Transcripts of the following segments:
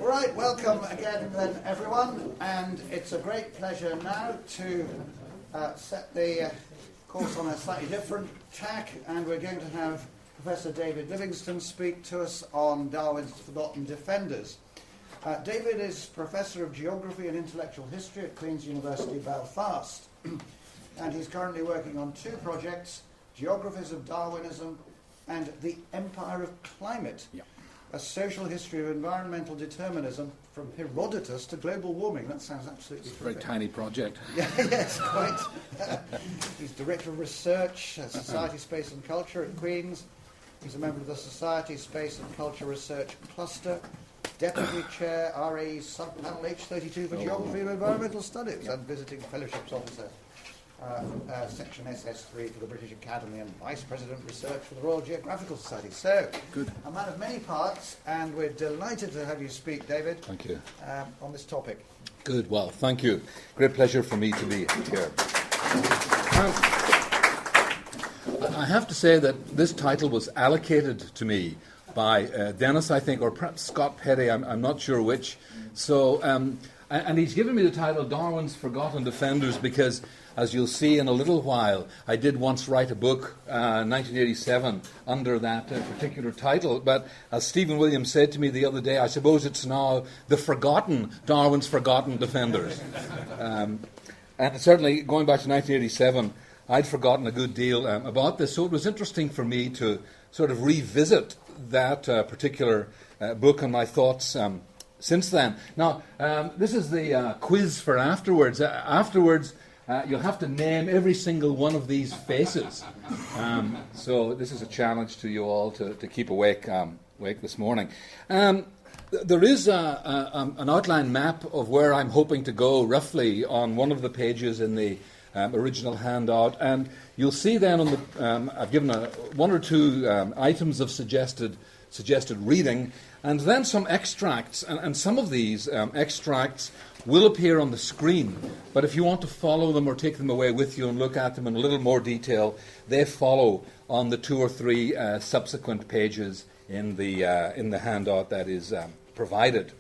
Right, welcome again then everyone, and it's a great pleasure now to set the course on a slightly different tack, and we're going to have Professor David Livingstone speak to us on Darwin's Forgotten Defenders. David is Professor of Geography and Intellectual History at Queen's University, Belfast, and he's currently working on two projects, Geographies of Darwinism and The Empire of Climate. Yeah. A social history of environmental determinism from Herodotus to global warming. That sounds absolutely terrific. Very tiny project. Yeah, yes, quite. He's Director of Research, Society, Space and Culture at Queen's. He's a member of the Society, Space and Culture Research Cluster, Deputy Chair, RAE Subpanel H32 for Geography and Environmental Studies, and Visiting Fellowships Officer, Section SS3 for the British Academy, and Vice President Research for the Royal Geographical Society. So, good. A man of many parts, and we're delighted to have you speak, David. Thank you. On this topic. Good, well, thank you. Great pleasure for me to be here. I have to say that this title was allocated to me by Dennis, I think, or perhaps Scott Petty, I'm not sure which. So, and he's given me the title Darwin's Forgotten Defenders because, as you'll see in a little while, I did once write a book, 1987, under that particular title. But as Stephen Williams said to me the other day, I suppose it's now Darwin's Forgotten Defenders. And certainly, going back to 1987, I'd forgotten a good deal about this. So it was interesting for me to sort of revisit that particular book and my thoughts since then. Now, this is the quiz for afterwards. Afterwards, you'll have to name every single one of these faces. So this is a challenge to you all to keep awake this morning. There is an outline map of where I'm hoping to go roughly on one of the pages in the original handout, and you'll see then on the I've given one or two items of suggested reading, and then some extracts, and some of these extracts will appear on the screen, but if you want to follow them or take them away with you and look at them in a little more detail, they follow on the two or three subsequent pages in the handout that is provided.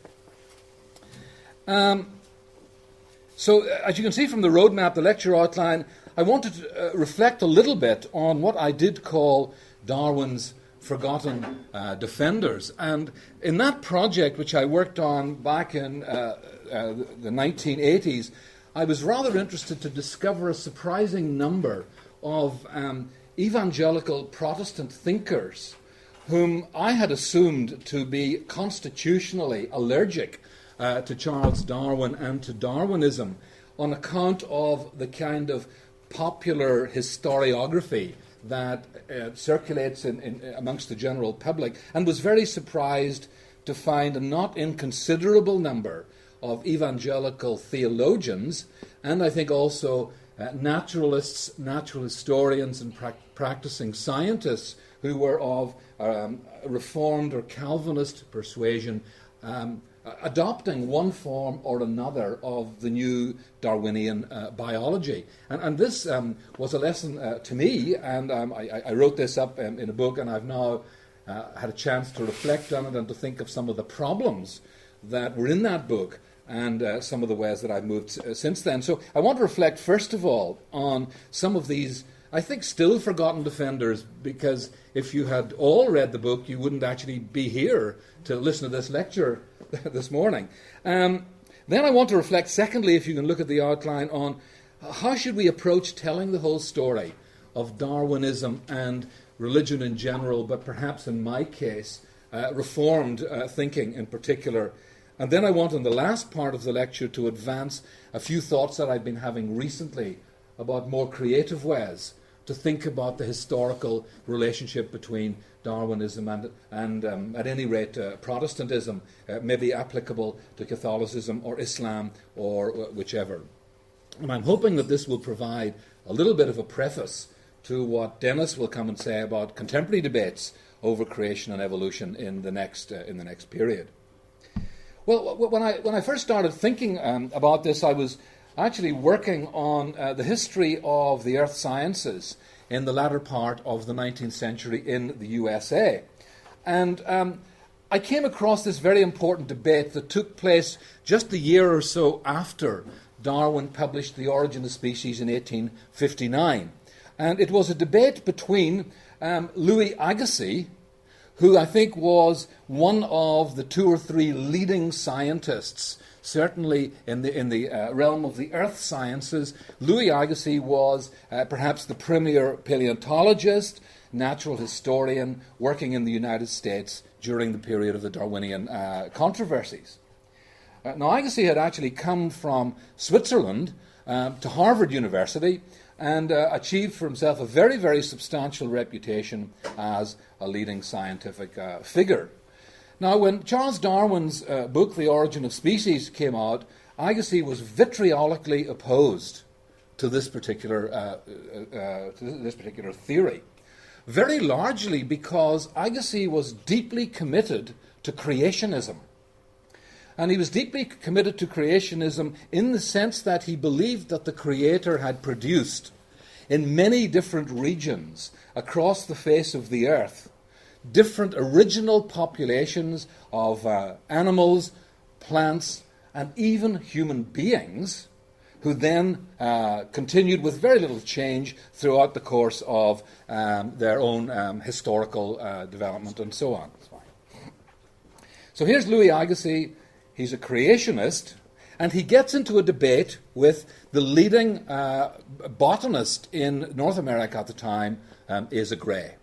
So, as you can see from the roadmap, the lecture outline, I wanted to reflect a little bit on what I did call Darwin's Forgotten Defenders. And in that project, which I worked on back in the 1980s, I was rather interested to discover a surprising number of evangelical Protestant thinkers whom I had assumed to be constitutionally allergic to Charles Darwin and to Darwinism on account of the kind of popular historiography that circulates amongst the general public, and was very surprised to find a not inconsiderable number of evangelical theologians, and I think also naturalists, natural historians, and practicing scientists who were of Reformed or Calvinist persuasion, adopting one form or another of the new Darwinian biology. And this was a lesson to me, and I wrote this up in a book, and I've now had a chance to reflect on it and to think of some of the problems that were in that book and some of the ways that I've moved since then. So I want to reflect, first of all, on some of these, I think, still forgotten defenders, because if you had all read the book, you wouldn't actually be here to listen to this lecture this morning. Then I want to reflect, secondly, if you can look at the outline, on how should we approach telling the whole story of Darwinism and religion in general, but perhaps in my case, Reformed thinking in particular. And then I want, in the last part of the lecture, to advance a few thoughts that I've been having recently about more creative ways to think about the historical relationship between Darwinism and at any rate, Protestantism, may be applicable to Catholicism or Islam or whichever. And I'm hoping that this will provide a little bit of a preface to what Dennis will come and say about contemporary debates over creation and evolution in the next period. Well, when I first started thinking about this, I was actually working on the history of the earth sciences in the latter part of the 19th century in the USA. And I came across this very important debate that took place just a year or so after Darwin published The Origin of Species in 1859. And it was a debate between Louis Agassiz, who I think was one of the 2 or 3 leading scientists, certainly in the realm of the earth sciences. Louis Agassiz was perhaps the premier paleontologist, natural historian working in the United States during the period of the Darwinian controversies. Now, Agassiz had actually come from Switzerland to Harvard University and achieved for himself a very, very substantial reputation as a leading scientific figure. Now, when Charles Darwin's book, The Origin of Species, came out, Agassiz was vitriolically opposed to this particular theory, very largely because Agassiz was deeply committed to creationism. And he was deeply committed to creationism in the sense that he believed that the Creator had produced in many different regions across the face of the earth different original populations of animals, plants, and even human beings, who then continued with very little change throughout the course of their own historical development and so on. So here's Louis Agassiz. He's a creationist, and he gets into a debate with the leading botanist in North America at the time, Asa Gray.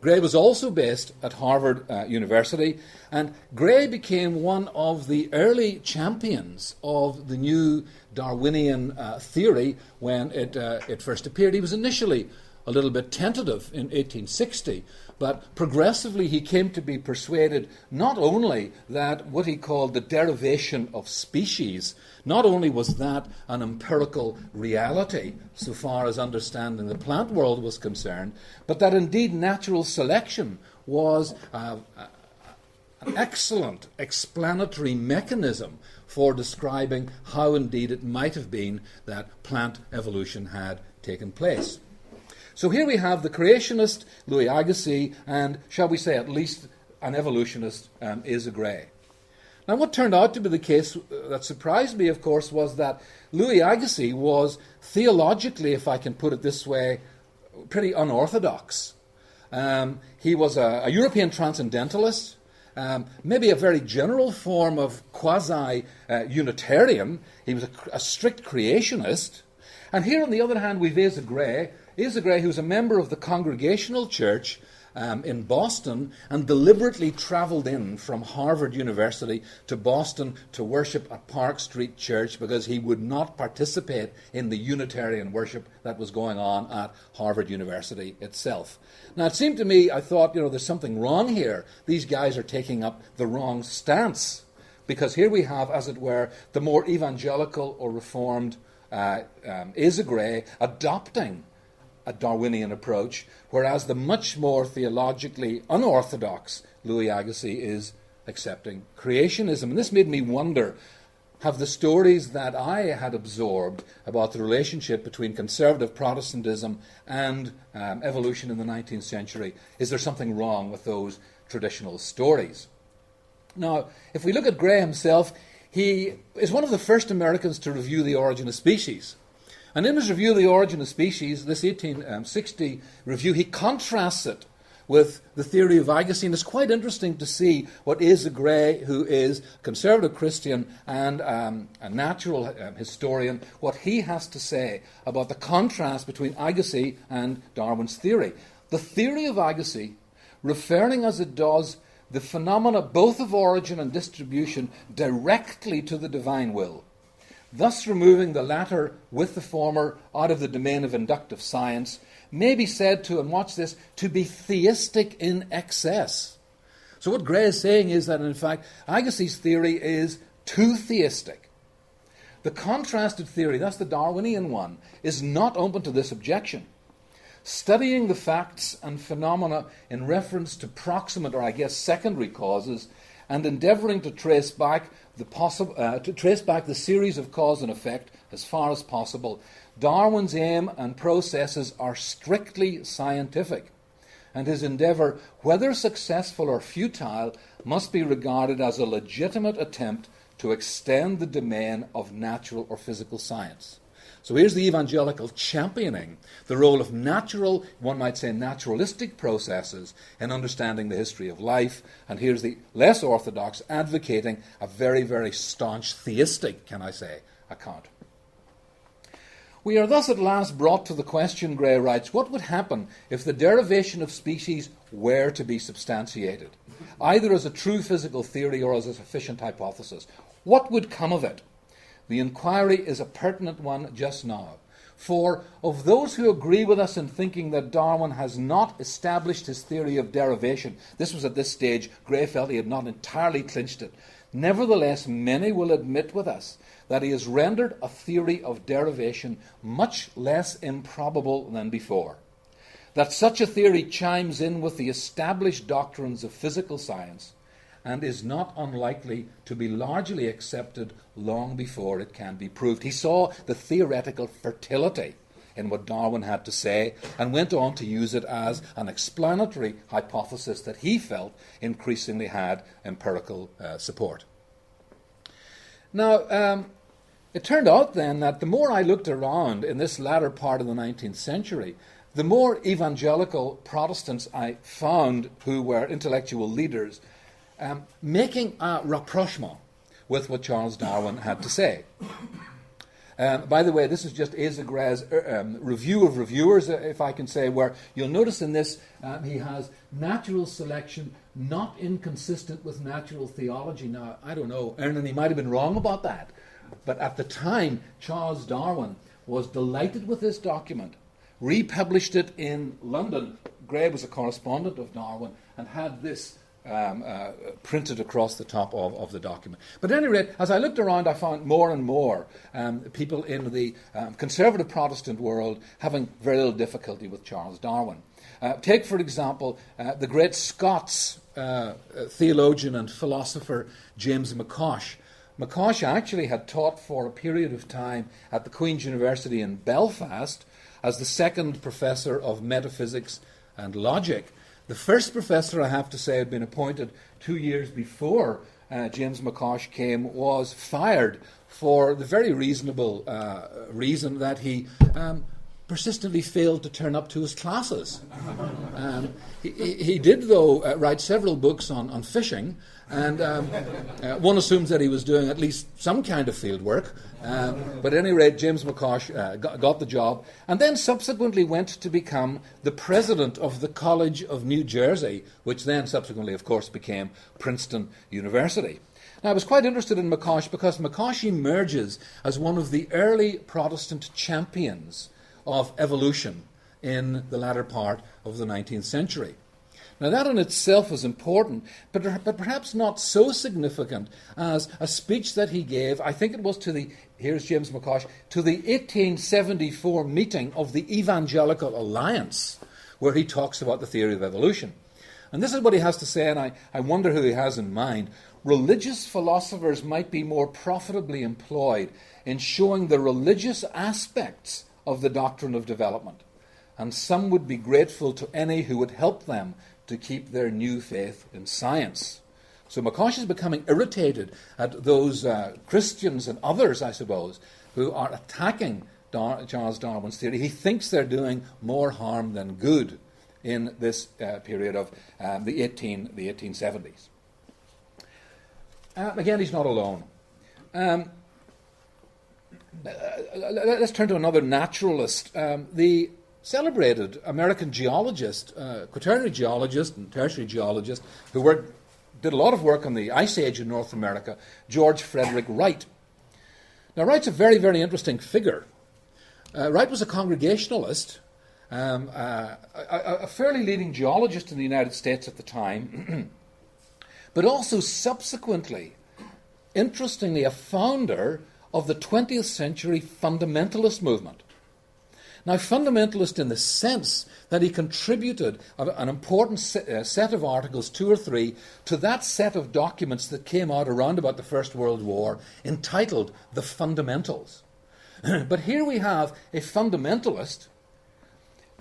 Gray was also based at Harvard University, and Gray became one of the early champions of the new Darwinian theory when it first appeared. He was initially a little bit tentative in 1860, but progressively he came to be persuaded not only that what he called the derivation of species, not only was that an empirical reality so far as understanding the plant world was concerned, but that indeed natural selection was an excellent explanatory mechanism for describing how indeed it might have been that plant evolution had taken place. So here we have the creationist Louis Agassiz and, shall we say, at least an evolutionist, Asa Gray. Now, what turned out to be the case that surprised me, of course, was that Louis Agassiz was theologically, if I can put it this way, pretty unorthodox. He was a European transcendentalist, maybe a very general form of quasi-Unitarian. He was a strict creationist. And here, on the other hand, we've Asa Gray, who's a member of the Congregational Church in Boston and deliberately travelled in from Harvard University to Boston to worship at Park Street Church because he would not participate in the Unitarian worship that was going on at Harvard University itself. Now, it seemed to me, I thought, there's something wrong here. These guys are taking up the wrong stance, because here we have, as it were, the more evangelical or reformed Asa Gray adopting a Darwinian approach, whereas the much more theologically unorthodox Louis Agassiz is accepting creationism. And this made me wonder, have the stories that I had absorbed about the relationship between conservative Protestantism and evolution in the 19th century, is there something wrong with those traditional stories? Now, if we look at Gray himself, he is one of the first Americans to review The Origin of Species. And in his review of The Origin of Species, this 1860 review, he contrasts it with the theory of Agassiz. And it's quite interesting to see what Asa Gray, who is a conservative Christian and a natural historian, what he has to say about the contrast between Agassiz and Darwin's theory. The theory of Agassiz, referring as it does the phenomena both of origin and distribution directly to the divine will, thus removing the latter with the former out of the domain of inductive science, may be said to, and watch this, to be theistic in excess. So what Gray is saying is that, in fact, Agassiz's theory is too theistic. The contrasted theory, that's the Darwinian one, is not open to this objection. Studying the facts and phenomena in reference to proximate, or I guess secondary causes, and endeavouring to trace back the series of cause and effect as far as possible, Darwin's aim and processes are strictly scientific. and his endeavour, whether successful or futile, must be regarded as a legitimate attempt to extend the domain of natural or physical science. So here's the evangelical championing the role of natural, one might say naturalistic processes in understanding the history of life, and here's the less orthodox advocating a very, very staunch theistic, can I say, account. We are thus at last brought to the question, Gray writes, what would happen if the derivation of species were to be substantiated, either as a true physical theory or as a sufficient hypothesis? What would come of it? The inquiry is a pertinent one just now. For of those who agree with us in thinking that Darwin has not established his theory of derivation, this was at this stage, Gray felt he had not entirely clinched it. Nevertheless, many will admit with us that he has rendered a theory of derivation much less improbable than before. That such a theory chimes in with the established doctrines of physical science and is not unlikely to be largely accepted long before it can be proved. He saw the theoretical fertility in what Darwin had to say and went on to use it as an explanatory hypothesis that he felt increasingly had empirical support. Now, it turned out then that the more I looked around in this latter part of the 19th century, the more evangelical Protestants I found who were intellectual leaders making a rapprochement with what Charles Darwin had to say. By the way, this is just Asa Gray's review of reviewers, if I can say, where you'll notice in this he has natural selection not inconsistent with natural theology. Now, I don't know, Ernan, he might have been wrong about that. But at the time, Charles Darwin was delighted with this document, republished it in London. Gray was a correspondent of Darwin and had this printed across the top of the document. But at any rate, as I looked around, I found more and more people in the conservative Protestant world having very little difficulty with Charles Darwin. Take, for example, the great Scots theologian and philosopher James McCosh. McCosh actually had taught for a period of time at the Queen's University in Belfast as the second professor of metaphysics and logic. The first professor, I have to say, had been appointed 2 years before James McCosh came, was fired for the very reasonable reason that he persistently failed to turn up to his classes. He did, though, write several books on fishing, and one assumes that he was doing at least some kind of field work. But at any rate, James McCosh got the job, and then subsequently went to become the president of the College of New Jersey, which then subsequently, of course, became Princeton University. Now, I was quite interested in McCosh because McCosh emerges as one of the early Protestant champions of evolution in the latter part of the 19th century. Now, that in itself is important, but perhaps not so significant as a speech that he gave, I think it was here's James McCosh, to the 1874 meeting of the Evangelical Alliance, where he talks about the theory of evolution. And this is what he has to say, and I wonder who he has in mind. Religious philosophers might be more profitably employed in showing the religious aspects of the doctrine of development, and some would be grateful to any who would help them to keep their new faith in science. So McCosh is becoming irritated at those Christians and others, I suppose, who are attacking Charles Darwin's theory. He thinks they're doing more harm than good in this period of the 1870s. Again, he's not alone. Let's turn to another naturalist. The celebrated American geologist, quaternary geologist and tertiary geologist, who did a lot of work on the Ice Age in North America, George Frederick Wright. Now, Wright's a very, very interesting figure. Wright was a Congregationalist, a fairly leading geologist in the United States at the time, but also subsequently, interestingly, a founder of the 20th century fundamentalist movement. Now, fundamentalist in the sense that he contributed an important set of articles, 2 or 3, to that set of documents that came out around about the First World War, entitled The Fundamentals. But here we have a fundamentalist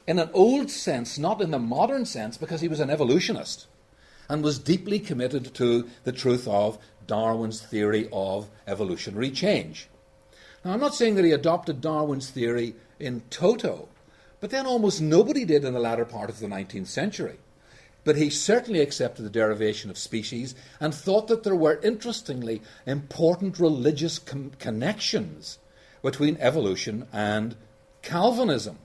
in an old sense, not in the modern sense, because he was an evolutionist and was deeply committed to the truth of Darwin's theory of evolutionary change. Now, I'm not saying that he adopted Darwin's theory in toto, but then almost nobody did in the latter part of the 19th century. But he certainly accepted the derivation of species and thought that there were, interestingly, important religious connections between evolution and Calvinism.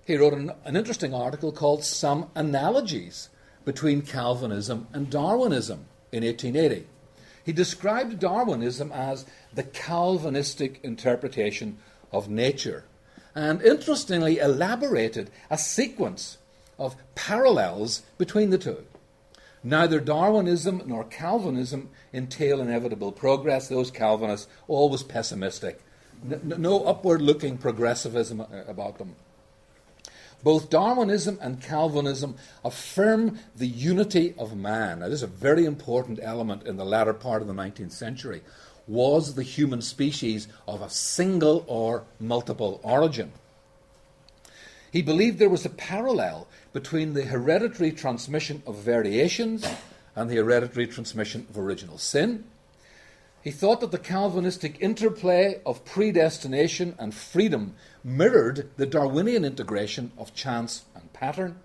He wrote an interesting article called Some Analogies Between Calvinism and Darwinism in 1880. He described Darwinism as the Calvinistic interpretation of nature, and interestingly elaborated a sequence of parallels between the two. Neither Darwinism nor Calvinism entail inevitable progress. Those Calvinists, always pessimistic. No upward-looking progressivism about them. Both Darwinism and Calvinism affirm the unity of man. Now, this is a very important element in the latter part of the 19th century. Was the human species of a single or multiple origin? He believed there was a parallel between the hereditary transmission of variations and the hereditary transmission of original sin. He thought that the Calvinistic interplay of predestination and freedom mirrored the Darwinian integration of chance and pattern.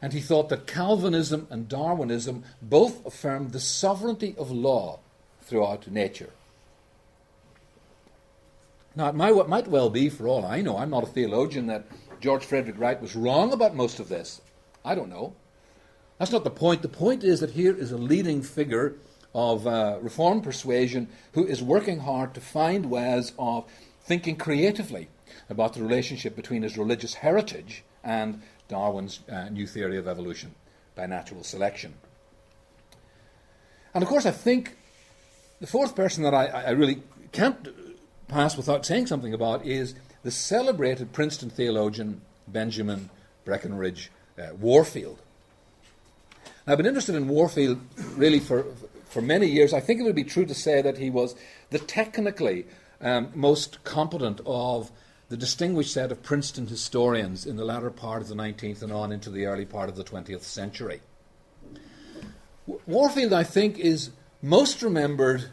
And he thought that Calvinism and Darwinism both affirmed the sovereignty of law throughout nature. Now, it might well be, for all I know, I'm not a theologian, that George Frederick Wright was wrong about most of this. I don't know. That's not the point. The point is that here is a leading figure of Reformed persuasion who is working hard to find ways of thinking creatively about the relationship between his religious heritage and Darwin's new theory of evolution by natural selection. And of course, I think the fourth person that I really can't pass without saying something about is the celebrated Princeton theologian Benjamin Breckinridge Warfield. Now, I've been interested in Warfield really for many years. I think it would be true to say that he was the technically most competent of the distinguished set of Princeton historians in the latter part of the 19th and on into the early part of the 20th century. Warfield, I think, is most remembered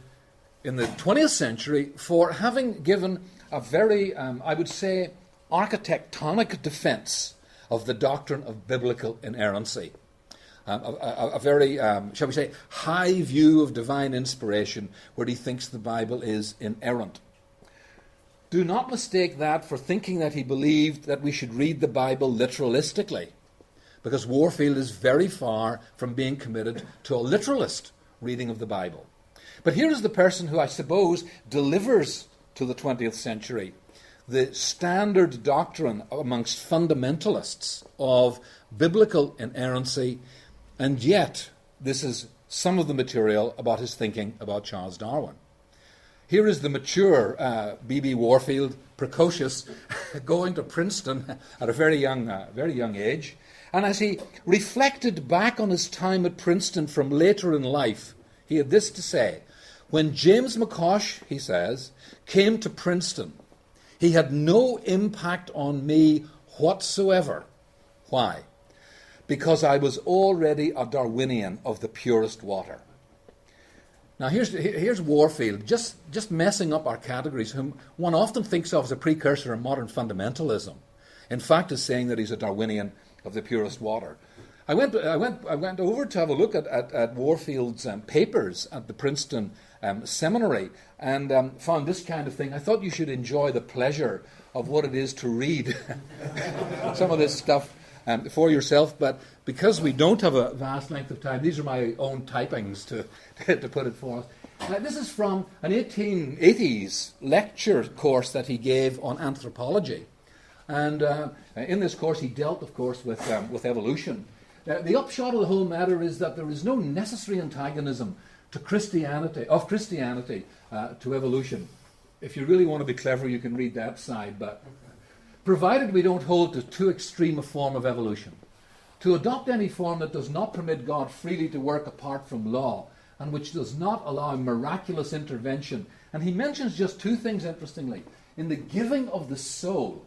in the 20th century for having given a very, I would say, architectonic defense of the doctrine of biblical inerrancy. A very, shall we say, high view of divine inspiration where he thinks the Bible is inerrant. Do not mistake that for thinking that he believed that we should read the Bible literalistically, because Warfield is very far from being committed to a literalist reading of the Bible. But here is the person who I suppose delivers to the 20th century the standard doctrine amongst fundamentalists of biblical inerrancy, and yet this is some of the material about his thinking about Charles Darwin. Here is the mature B.B. Warfield, precocious, going to Princeton at a very young age. And as he reflected back on his time at Princeton from later in life, he had this to say: when James McCosh, he says, came to Princeton, he had no impact on me whatsoever. Why? Because I was already a Darwinian of the purest water. Now here's Warfield, just messing up our categories, whom one often thinks of as a precursor of modern fundamentalism. In fact, is saying that he's a Darwinian of the purest water. I went over to have a look at Warfield's papers at the Princeton seminary and found this kind of thing. I thought you should enjoy the pleasure of what it is to read some of this stuff for yourself, but because we don't have a vast length of time, these are my own typings to put it forth. This is from an 1880s lecture course that he gave on anthropology. And in this course he dealt, of course, with evolution. The upshot of the whole matter is that there is no necessary antagonism to Christianity to evolution. If you really want to be clever, you can read that side, but provided we don't hold to too extreme a form of evolution. To adopt any form that does not permit God freely to work apart from law and which does not allow miraculous intervention. And he mentions just two things, interestingly. In the giving of the soul,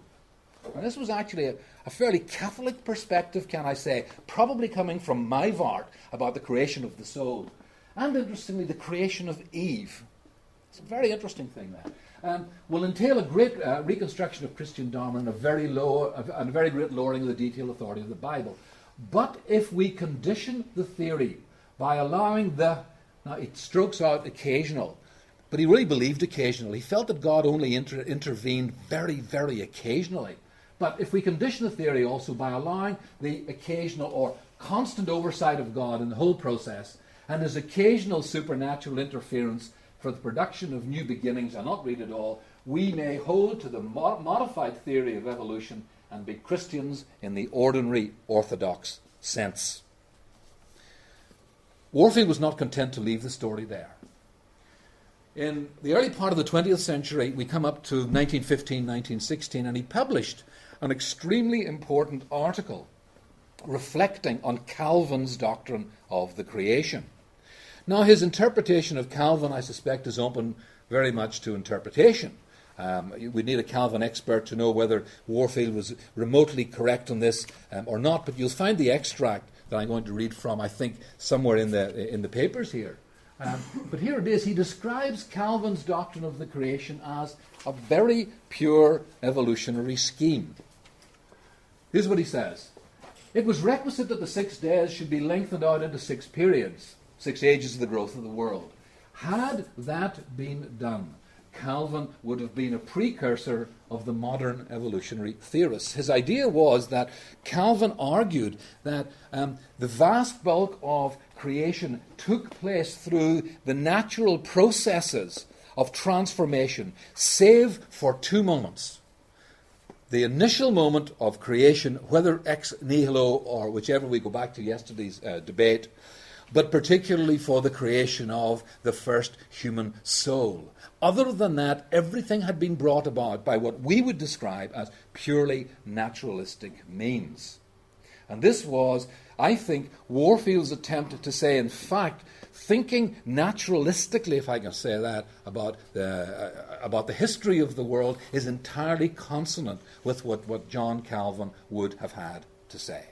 And this was actually a fairly Catholic perspective, can I say, probably coming from Maivart about the creation of the soul. And interestingly, the creation of Eve. It's a very interesting thing, that. Will entail a great reconstruction of Christian Darwin and a very great lowering of the detailed authority of the Bible. But if we condition the theory by allowing now it strokes out occasional, but he really believed occasional. He felt that God only intervened very, very occasionally. But if we condition the theory also by allowing the occasional or constant oversight of God in the whole process, and his occasional supernatural interference for the production of new beginnings, and not read it all, we may hold to the modified theory of evolution and be Christians in the ordinary orthodox sense. Warfield was not content to leave the story there. In the early part of the 20th century, we come up to 1915, 1916, and he published an extremely important article reflecting on Calvin's doctrine of the creation. Now, his interpretation of Calvin, I suspect, is open very much to interpretation. We need a Calvin expert to know whether Warfield was remotely correct on this or not, but you'll find the extract that I'm going to read from, I think, somewhere in the papers here. But here it is. He describes Calvin's doctrine of the creation as a very pure evolutionary scheme. Here's what he says. It was requisite that the 6 days should be lengthened out into 6 periods, 6 ages of the growth of the world. Had that been done, Calvin would have been a precursor of the modern evolutionary theorists. His idea was that Calvin argued that the vast bulk of creation took place through the natural processes of transformation, save for 2 moments. The initial moment of creation, whether ex nihilo or whichever we go back to yesterday's debate, but particularly for the creation of the first human soul. Other than that, everything had been brought about by what we would describe as purely naturalistic means. And this was, I think, Warfield's attempt to say, in fact, thinking naturalistically, if I can say that, about the history of the world is entirely consonant with what John Calvin would have had to say.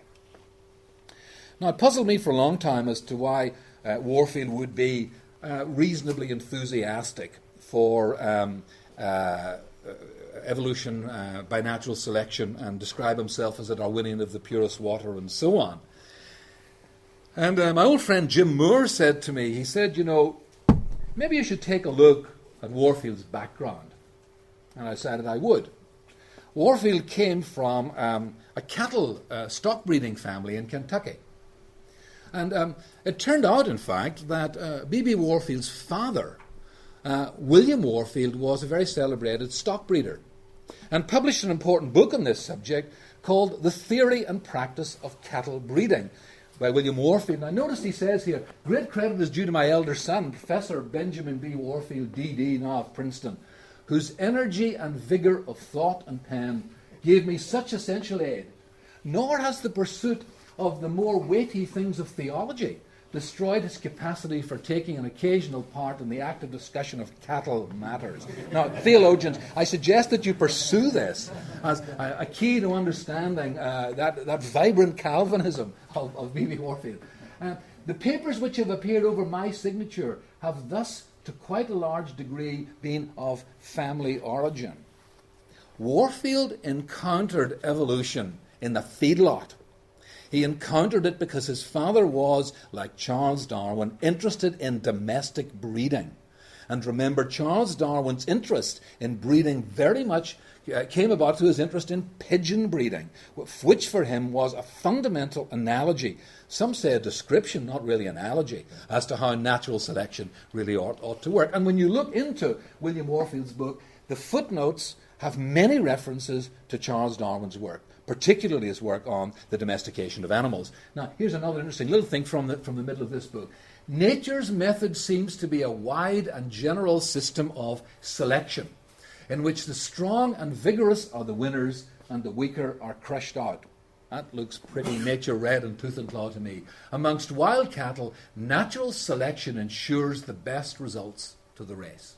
Now, it puzzled me for a long time as to why Warfield would be reasonably enthusiastic for evolution by natural selection and describe himself as a Darwinian of the purest water and so on. And my old friend Jim Moore said to me, he said, maybe you should take a look at Warfield's background. And I said that I would. Warfield came from a cattle stock breeding family in Kentucky. And it turned out, in fact, that B.B. Warfield's father, William Warfield, was a very celebrated stock breeder and published an important book on this subject called The Theory and Practice of Cattle Breeding by William Warfield. And I noticed he says here, great credit is due to my elder son, Professor Benjamin B. Warfield, D.D., now of Princeton, whose energy and vigour of thought and pen gave me such essential aid. Nor has the pursuit of the more weighty things of theology destroyed his capacity for taking an occasional part in the active discussion of cattle matters. Now, theologians, I suggest that you pursue this as a key to understanding that vibrant Calvinism of B.B. Warfield. The papers which have appeared over my signature have thus, to quite a large degree, been of family origin. Warfield encountered evolution in the feedlot. He encountered it because his father was, like Charles Darwin, interested in domestic breeding. And remember, Charles Darwin's interest in breeding very much came about through his interest in pigeon breeding, which for him was a fundamental analogy. Some say a description, not really analogy, as to how natural selection really ought to work. And when you look into William Warfield's book, the footnotes have many references to Charles Darwin's work, particularly his work on the domestication of animals. Now, here's another interesting little thing from the middle of this book. Nature's method seems to be a wide and general system of selection, in which the strong and vigorous are the winners and the weaker are crushed out. That looks pretty nature red and tooth and claw to me. Amongst wild cattle, natural selection ensures the best results to the race.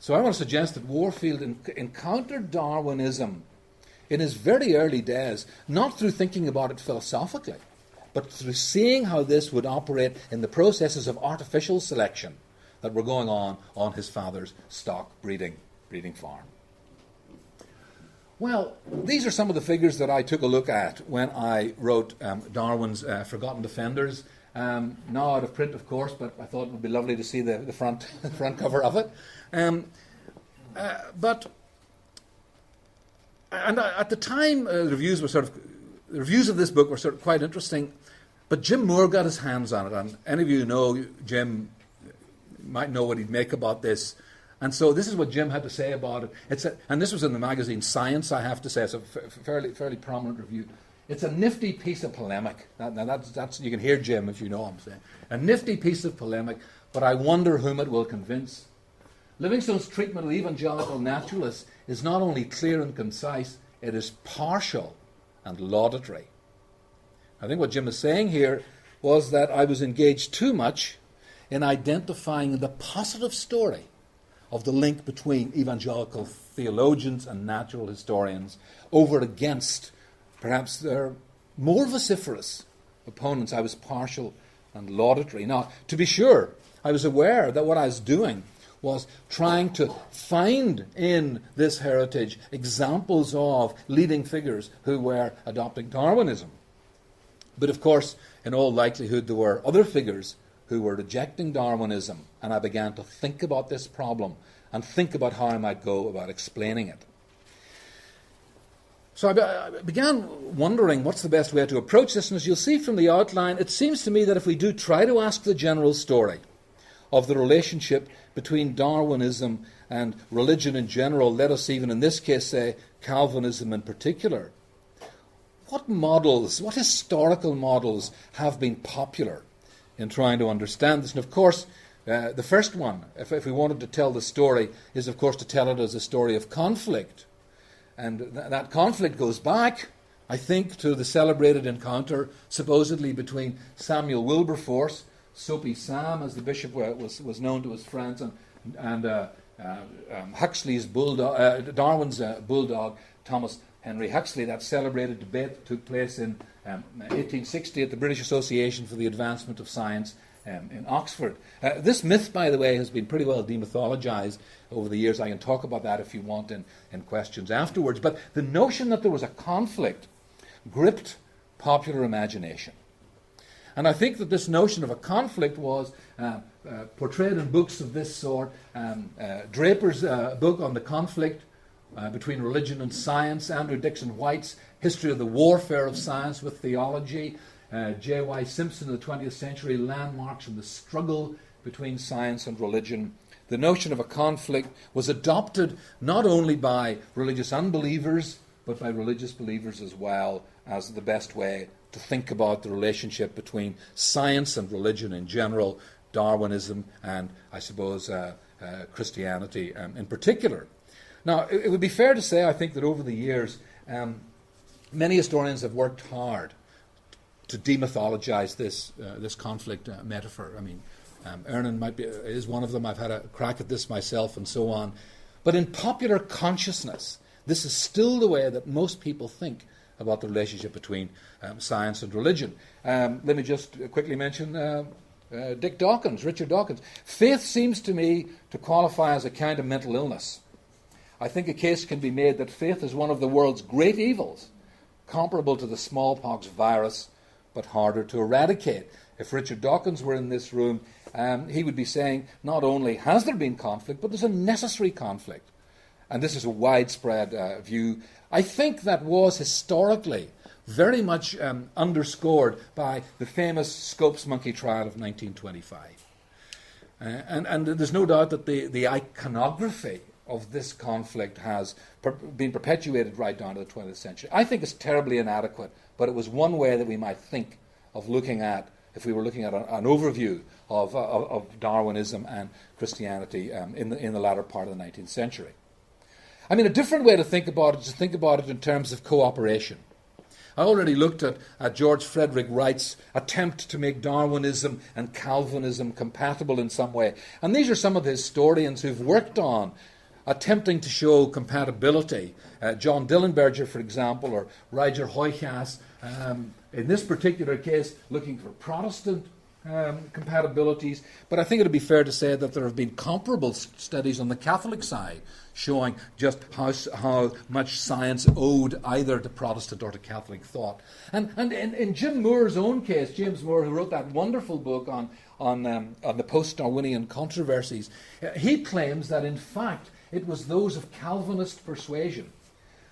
So I want to suggest that Warfield encountered Darwinism in his very early days, not through thinking about it philosophically, but through seeing how this would operate in the processes of artificial selection that were going on his father's stock breeding farm. Well, these are some of the figures that I took a look at when I wrote Darwin's Forgotten Defenders. Now out of print, of course, but I thought it would be lovely to see the front cover of it. At the time, the reviews of this book were sort of quite interesting. But Jim Moore got his hands on it, and any of you who know Jim might know what he'd make about this. And so this is what Jim had to say about it. And this was in the magazine Science, I have to say. It's a fairly prominent review. It's a nifty piece of polemic. Now that's you can hear Jim if you know what I'm saying. A nifty piece of polemic, but I wonder whom it will convince. Livingstone's treatment of evangelical naturalists is not only clear and concise, it is partial and laudatory. I think what Jim is saying here was that I was engaged too much in identifying the positive story of the link between evangelical theologians and natural historians over against perhaps their more vociferous opponents. I was partial and laudatory. Now, to be sure, I was aware that what I was doing was trying to find in this heritage examples of leading figures who were adopting Darwinism. But of course, in all likelihood, there were other figures who were rejecting Darwinism, and I began to think about this problem and think about how I might go about explaining it. So I began wondering what's the best way to approach this, and as you'll see from the outline, it seems to me that if we do try to ask the general story of the relationship between Darwinism and religion in general, let us even in this case say Calvinism in particular, what historical models have been popular in trying to understand this? And of course, the first one, if we wanted to tell the story, is of course to tell it as a story of conflict. And that conflict goes back, I think, to the celebrated encounter supposedly between Samuel Wilberforce, Soapy Sam, as the bishop was known to his friends, and Huxley's bulldog, Darwin's bulldog, Thomas Henry Huxley. That celebrated debate took place in 1860 at the British Association for the Advancement of Science in Oxford. This myth, by the way, has been pretty well demythologized over the years. I can talk about that if you want in questions afterwards. But the notion that there was a conflict gripped popular imagination. And I think that this notion of a conflict was portrayed in books of this sort. Draper's book on the conflict between religion and science, Andrew Dixon White's History of the Warfare of Science with Theology, J.Y. Simpson in the 20th Century, Landmarks in the Struggle Between Science and Religion. The notion of a conflict was adopted not only by religious unbelievers, but by religious believers as well, as the best way to think about the relationship between science and religion in general, Darwinism and, I suppose, Christianity in particular. Now, it would be fair to say, I think, that over the years, many historians have worked hard to demythologize this conflict metaphor. I mean, Ernan is one of them. I've had a crack at this myself and so on. But in popular consciousness, this is still the way that most people think about the relationship between science and religion. Let me just quickly mention Richard Dawkins. Faith seems to me to qualify as a kind of mental illness. I think a case can be made that faith is one of the world's great evils, comparable to the smallpox virus, but harder to eradicate. If Richard Dawkins were in this room, he would be saying, not only has there been conflict, but there's a necessary conflict. And this is a widespread view. I think that was historically very much underscored by the famous Scopes monkey trial of 1925. And there's no doubt that the iconography of this conflict has been perpetuated right down to the 20th century. I think it's terribly inadequate, but it was one way that we might think of looking at, if we were looking at an overview of Darwinism and Christianity in the latter part of the 19th century. I mean, a different way to think about it is to think about it in terms of cooperation. I already looked at George Frederick Wright's attempt to make Darwinism and Calvinism compatible in some way. And these are some of the historians who've worked on attempting to show compatibility. John Dillenberger, for example, or Roger Hoykas, in this particular case, looking for Protestant compatibilities. But I think it would be fair to say that there have been comparable studies on the Catholic side showing just how much science owed either to Protestant or to Catholic thought. And in Jim Moore's own case, James Moore, who wrote that wonderful book on the post-Darwinian controversies, he claims that in fact it was those of Calvinist persuasion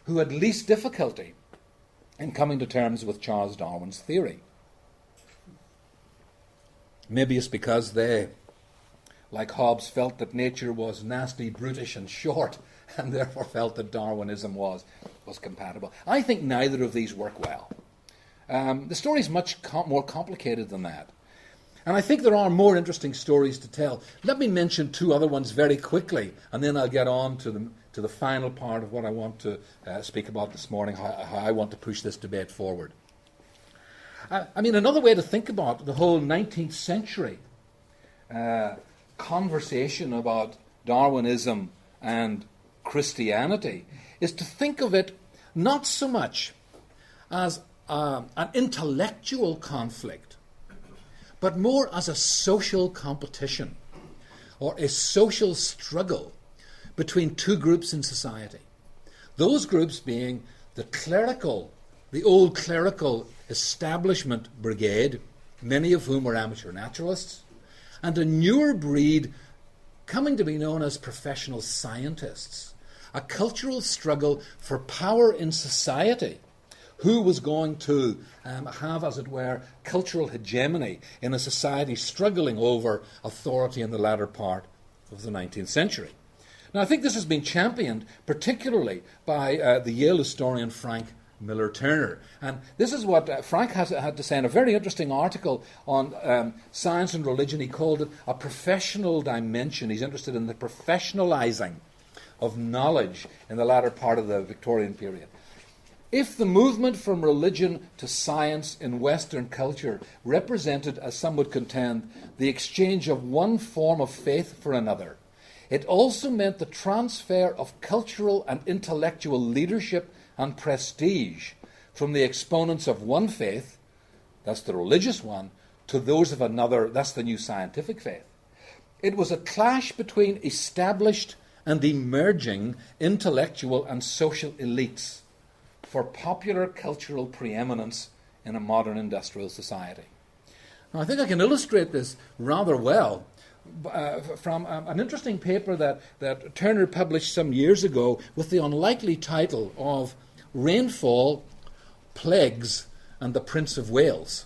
who had least difficulty in coming to terms with Charles Darwin's theory. Maybe it's because they, like Hobbes, felt that nature was nasty, brutish, and short, and therefore felt that Darwinism was compatible. I think neither of these work well. The story is much more complicated than that. And I think there are more interesting stories to tell. Let me mention two other ones very quickly, and then I'll get on to the final part of what I want to speak about this morning, how I want to push this debate forward. Another way to think about the whole 19th century conversation about Darwinism and Christianity is to think of it not so much as an intellectual conflict, but more as a social competition or a social struggle between two groups in society. Those groups being the old clerical establishment brigade, many of whom were amateur naturalists, and a newer breed coming to be known as professional scientists, a cultural struggle for power in society. Who was going to have, as it were, cultural hegemony in a society struggling over authority in the latter part of the 19th century? Now, I think this has been championed particularly by the Yale historian Frank Miller Turner. And this is what Frank had to say in a very interesting article on science and religion. He called it a professional dimension. He's interested in the professionalizing of knowledge in the latter part of the Victorian period. If the movement from religion to science in Western culture represented, as some would contend, the exchange of one form of faith for another, it also meant the transfer of cultural and intellectual leadership and prestige from the exponents of one faith, that's the religious one, to those of another, that's the new scientific faith. It was a clash between established and emerging intellectual and social elites for popular cultural preeminence in a modern industrial society. Now, I think I can illustrate this rather well from an interesting paper that Turner published some years ago with the unlikely title of Rainfall, Plagues, and the Prince of Wales.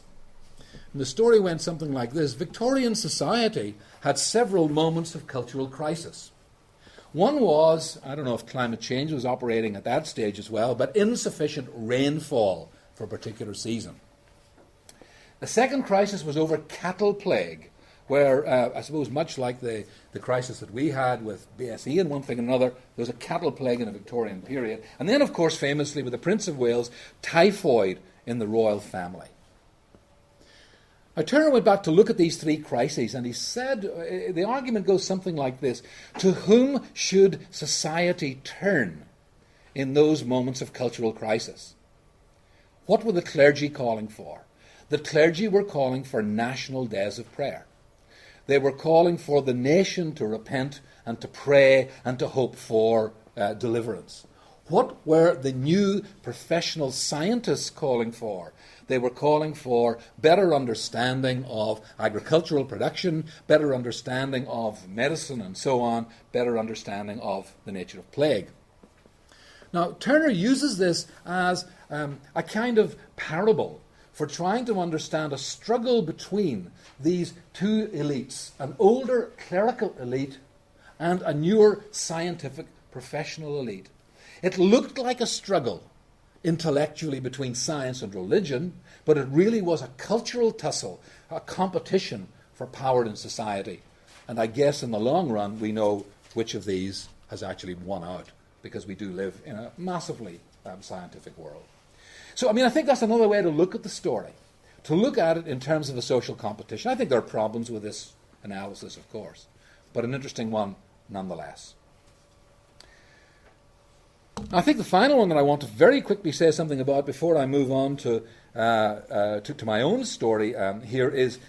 And the story went something like this. Victorian society had several moments of cultural crisis. One was, I don't know if climate change was operating at that stage as well, but insufficient rainfall for a particular season. The second crisis was over cattle plague, where I suppose much like the crisis that we had with BSE and one thing and another, there was a cattle plague in the Victorian period. And then, of course, famously with the Prince of Wales, typhoid in the royal family. Now, Turner went back to look at these three crises, and he said, the argument goes something like this: to whom should society turn in those moments of cultural crisis? What were the clergy calling for? The clergy were calling for national days of prayer. They were calling for the nation to repent and to pray and to hope for deliverance. What were the new professional scientists calling for? They were calling for better understanding of agricultural production, better understanding of medicine and so on, better understanding of the nature of plague. Now, Turner uses this as a kind of parable for trying to understand a struggle between these two elites, an older clerical elite and a newer scientific professional elite. It looked like a struggle intellectually between science and religion, but it really was a cultural tussle, a competition for power in society. And I guess in the long run we know which of these has actually won out, because we do live in a massively scientific world. So, I think that's another way to look at the story, to look at it in terms of a social competition. I think there are problems with this analysis, of course, but an interesting one nonetheless. I think the final one that I want to very quickly say something about before I move on to my own story here is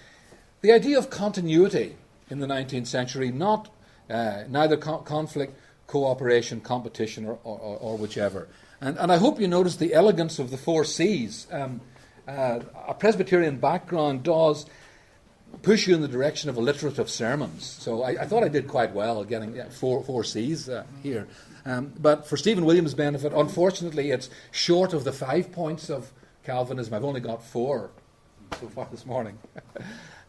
the idea of continuity in the 19th century, neither conflict, cooperation, competition, or whichever. And I hope you notice the elegance of the 4 C's. A Presbyterian background does push you in the direction of alliterative sermons. So I thought I did quite well getting 4 C's here. But for Stephen Williams' benefit, unfortunately, it's short of the 5 points of Calvinism. I've only got 4 so far this morning.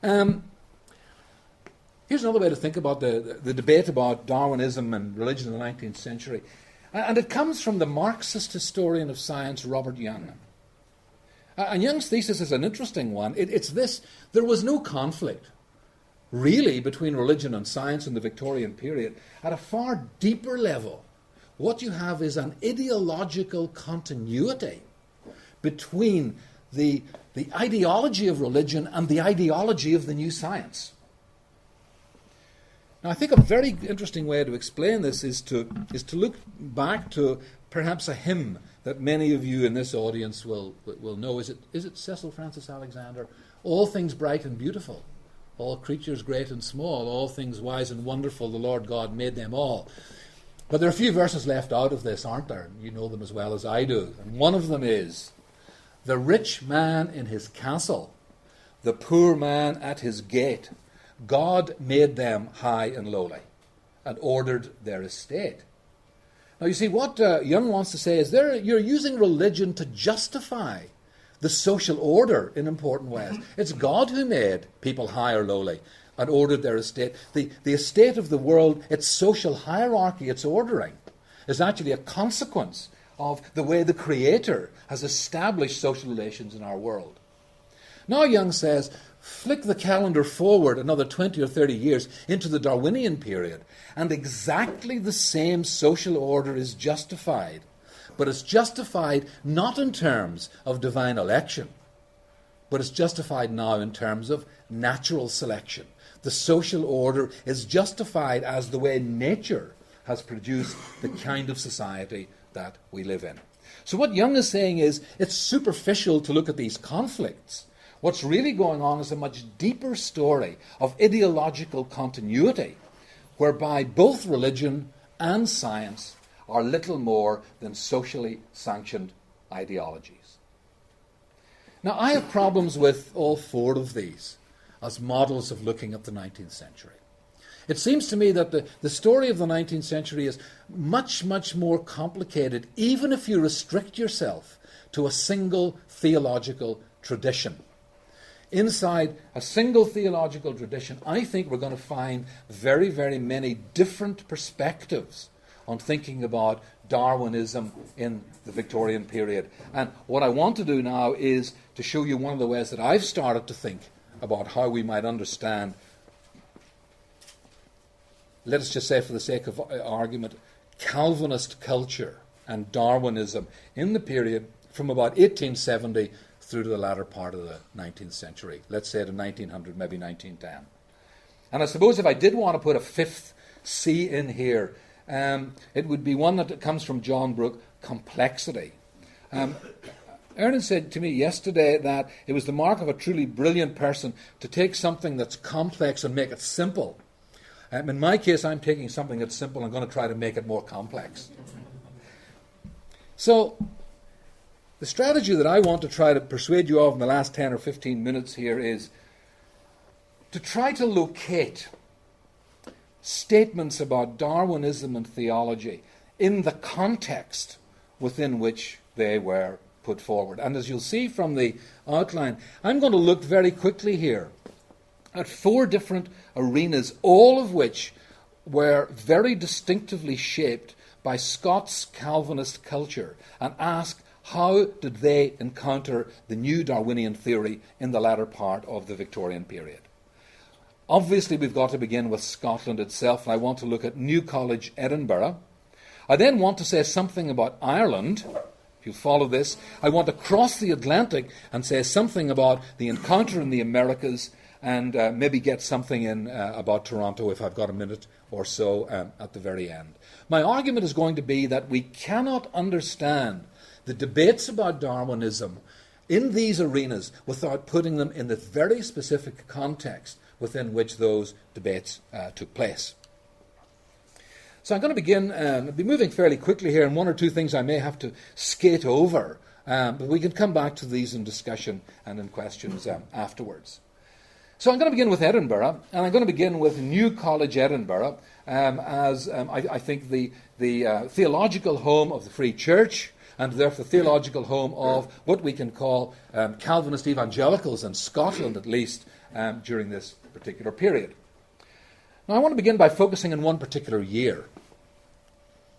Here's another way to think about the debate about Darwinism and religion in the 19th century. And it comes from the Marxist historian of science, Robert Young. And Young's thesis is an interesting one. It's this: there was no conflict, really, between religion and science in the Victorian period. At a far deeper level, what you have is an ideological continuity between the ideology of religion and the ideology of the new science. Now, I think a very interesting way to explain this is to look back to perhaps a hymn that many of you in this audience will know. Is it Cecil Francis Alexander? All things bright and beautiful, all creatures great and small, all things wise and wonderful, the Lord God made them all. But there are a few verses left out of this, aren't there? You know them as well as I do. And one of them is, the rich man in his castle, the poor man at his gate, God made them high and lowly and ordered their estate. Now you see, what Young wants to say is you're using religion to justify the social order in important ways. It's God who made people high or lowly and ordered their estate. The estate of the world, its social hierarchy, its ordering, is actually a consequence of the way the Creator has established social relations in our world. Now Young says, flick the calendar forward another 20 or 30 years into the Darwinian period, and exactly the same social order is justified. But it's justified not in terms of divine election, but it's justified now in terms of natural selection. The social order is justified as the way nature has produced the kind of society that we live in. So what Young is saying is, it's superficial to look at these conflicts. What's really going on is a much deeper story of ideological continuity, whereby both religion and science are little more than socially sanctioned ideologies. Now, I have problems with all 4 of these as models of looking at the 19th century. It seems to me that the story of the 19th century is much, much more complicated, even if you restrict yourself to a single theological tradition. Inside a single theological tradition, I think we're going to find very, very many different perspectives on thinking about Darwinism in the Victorian period. And what I want to do now is to show you one of the ways that I've started to think about how we might understand, let us just say for the sake of argument, Calvinist culture and Darwinism in the period from about 1870 through to the latter part of the 19th century. Let's say to 1900, maybe 1910. And I suppose if I did want to put a 5th C in here, it would be one that comes from John Brooke, complexity. Ernan said to me yesterday that it was the mark of a truly brilliant person to take something that's complex and make it simple. In my case, I'm taking something that's simple and going to try to make it more complex. So, the strategy that I want to try to persuade you of in the last 10 or 15 minutes here is to try to locate statements about Darwinism and theology in the context within which they were put forward. And as you'll see from the outline, I'm going to look very quickly here at 4 different arenas, all of which were very distinctively shaped by Scots Calvinist culture, and ask, how did they encounter the new Darwinian theory in the latter part of the Victorian period? Obviously, we've got to begin with Scotland itself, and I want to look at New College, Edinburgh. I then want to say something about Ireland. If you follow this, I want to cross the Atlantic and say something about the encounter in the Americas, and maybe get something in about Toronto if I've got a minute or so at the very end. My argument is going to be that we cannot understand the debates about Darwinism in these arenas without putting them in the very specific context within which those debates took place. So I'm going to begin, I'll be moving fairly quickly here, and one or two things I may have to skate over, but we can come back to these in discussion and in questions afterwards. So I'm going to begin with Edinburgh, and I'm going to begin with New College, Edinburgh, as I think the theological home of the Free Church, and therefore the theological home of what we can call Calvinist evangelicals in Scotland, at least, during this particular period. Now I want to begin by focusing on one particular year.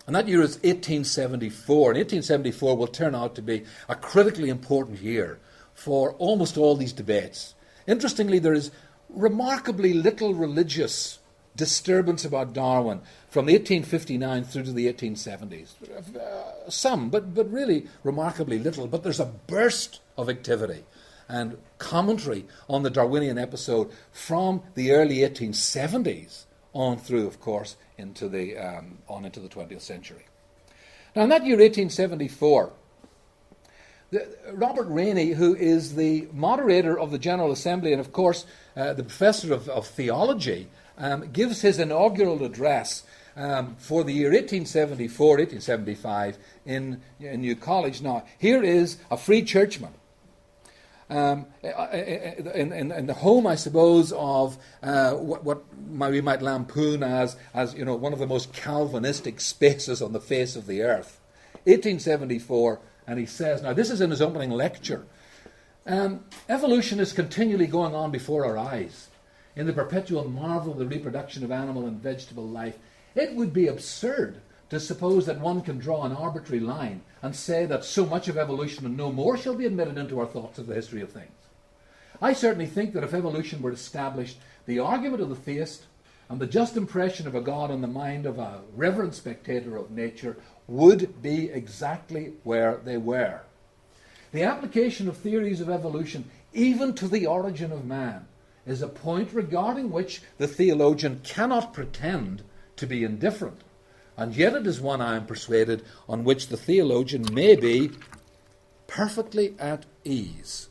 And that year is 1874. And 1874 will turn out to be a critically important year for almost all these debates. Interestingly, there is remarkably little religious disturbance about Darwin from 1859 through to the 1870s. Some, but really remarkably little. But there's a burst of activity and commentary on the Darwinian episode from the early 1870s on through, of course, into the 20th century. Now, in that year, 1874, Robert Rainey, who is the moderator of the General Assembly and, of course, the professor of theology, gives his inaugural address for the year 1874, 1875 in New College. Now, here is a free churchman in the home, I suppose, of what we might lampoon as one of the most Calvinistic spaces on the face of the earth. 1874, and he says, now this is in his opening lecture, evolution is continually going on before our eyes. In the perpetual marvel of the reproduction of animal and vegetable life, it would be absurd to suppose that one can draw an arbitrary line and say that so much of evolution and no more shall be admitted into our thoughts of the history of things. I certainly think that if evolution were established, the argument of the theist and the just impression of a God in the mind of a reverent spectator of nature would be exactly where they were. The application of theories of evolution, even to the origin of man, is a point regarding which the theologian cannot pretend to be indifferent. And yet it is one, I am persuaded, on which the theologian may be perfectly at ease.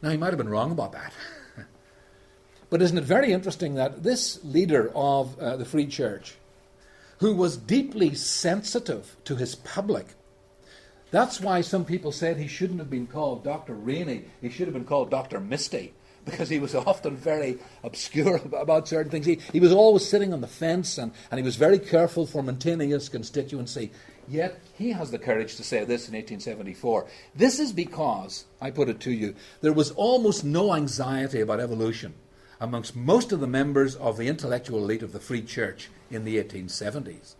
Now, he might have been wrong about that. But isn't it very interesting that this leader of the Free Church, who was deeply sensitive to his public, that's why some people said he shouldn't have been called Dr. Rainey, he should have been called Dr. Misty, because he was often very obscure about certain things. He was always sitting on the fence, and he was very careful for maintaining his constituency. Yet he has the courage to say this in 1874. This is because, I put it to you, there was almost no anxiety about evolution amongst most of the members of the intellectual elite of the Free Church in the 1870s.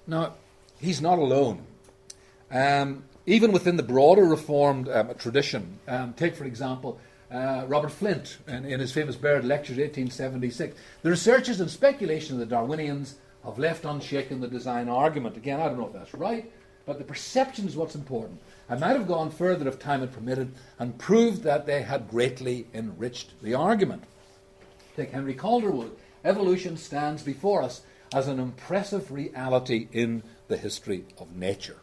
Now, he's not alone. Even within the broader Reformed tradition, take, for example, Robert Flint in his famous Baird Lectures, 1876. The researches and speculation of the Darwinians have left unshaken the design argument. Again, I don't know if that's right, but the perception is what's important. I might have gone further if time had permitted and proved that they had greatly enriched the argument. Take Henry Calderwood. Evolution stands before us as an impressive reality in the history of nature.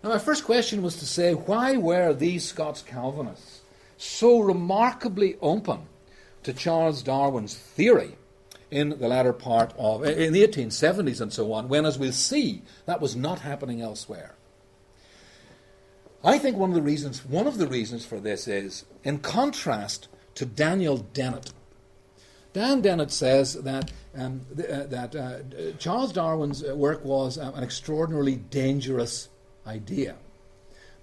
Now, my first question was to say, why were these Scots Calvinists so remarkably open to Charles Darwin's theory in the latter part of, in the 1870s and so on, when, as we'll see, that was not happening elsewhere? I think one of the reasons for this is, in contrast to Daniel Dennett. Dan Dennett says that Charles Darwin's work was an extraordinarily dangerous idea.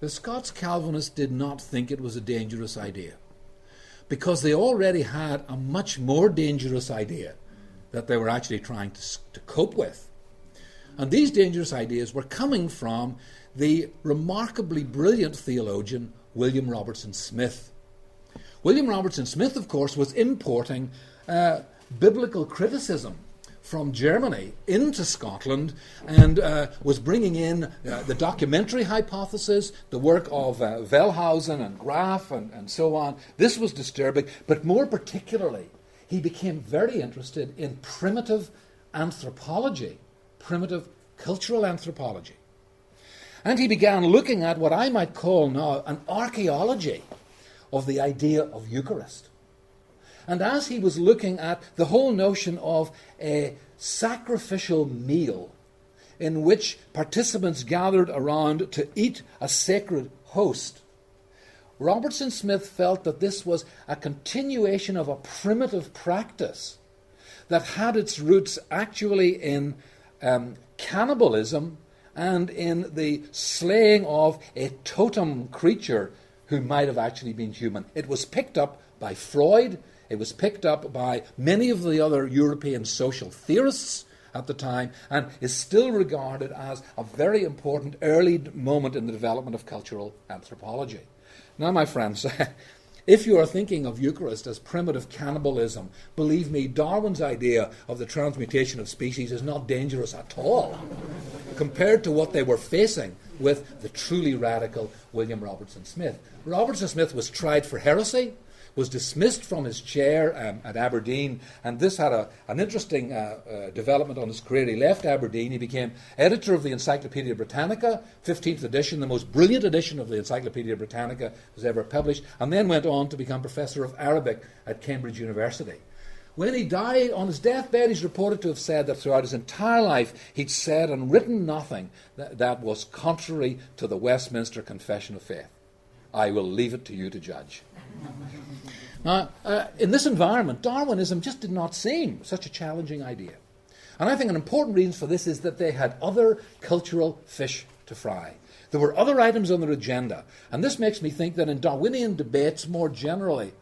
The Scots Calvinists did not think it was a dangerous idea, because they already had a much more dangerous idea that they were actually trying to cope with. And these dangerous ideas were coming from the remarkably brilliant theologian William Robertson Smith. William Robertson Smith, of course, was importing biblical criticism from Germany into Scotland and was bringing in the documentary hypothesis, the work of Wellhausen and Graf and so on. This was disturbing, but more particularly, he became very interested in primitive anthropology, primitive cultural anthropology. And he began looking at what I might call now an archaeology of the idea of Eucharist. And as he was looking at the whole notion of a sacrificial meal in which participants gathered around to eat a sacred host, Robertson Smith felt that this was a continuation of a primitive practice that had its roots actually in cannibalism and in the slaying of a totem creature who might have actually been human. It was picked up by Freud. It was picked up by many of the other European social theorists at the time and is still regarded as a very important early moment in the development of cultural anthropology. Now, my friends, if you are thinking of Eucharist as primitive cannibalism, believe me, Darwin's idea of the transmutation of species is not dangerous at all compared to what they were facing with the truly radical William Robertson Smith. Robertson Smith was tried for heresy, was dismissed from his chair at Aberdeen, and this had an interesting development on his career. He left Aberdeen, he became editor of the Encyclopaedia Britannica, 15th edition, the most brilliant edition of the Encyclopaedia Britannica was ever published, and then went on to become professor of Arabic at Cambridge University. When he died, on his deathbed, he's reported to have said that throughout his entire life he'd said and written nothing that was contrary to the Westminster Confession of Faith. I will leave it to you to judge. Now, in this environment, Darwinism just did not seem such a challenging idea. And I think an important reason for this is that they had other cultural fish to fry. There were other items on their agenda. And this makes me think that in Darwinian debates more generally,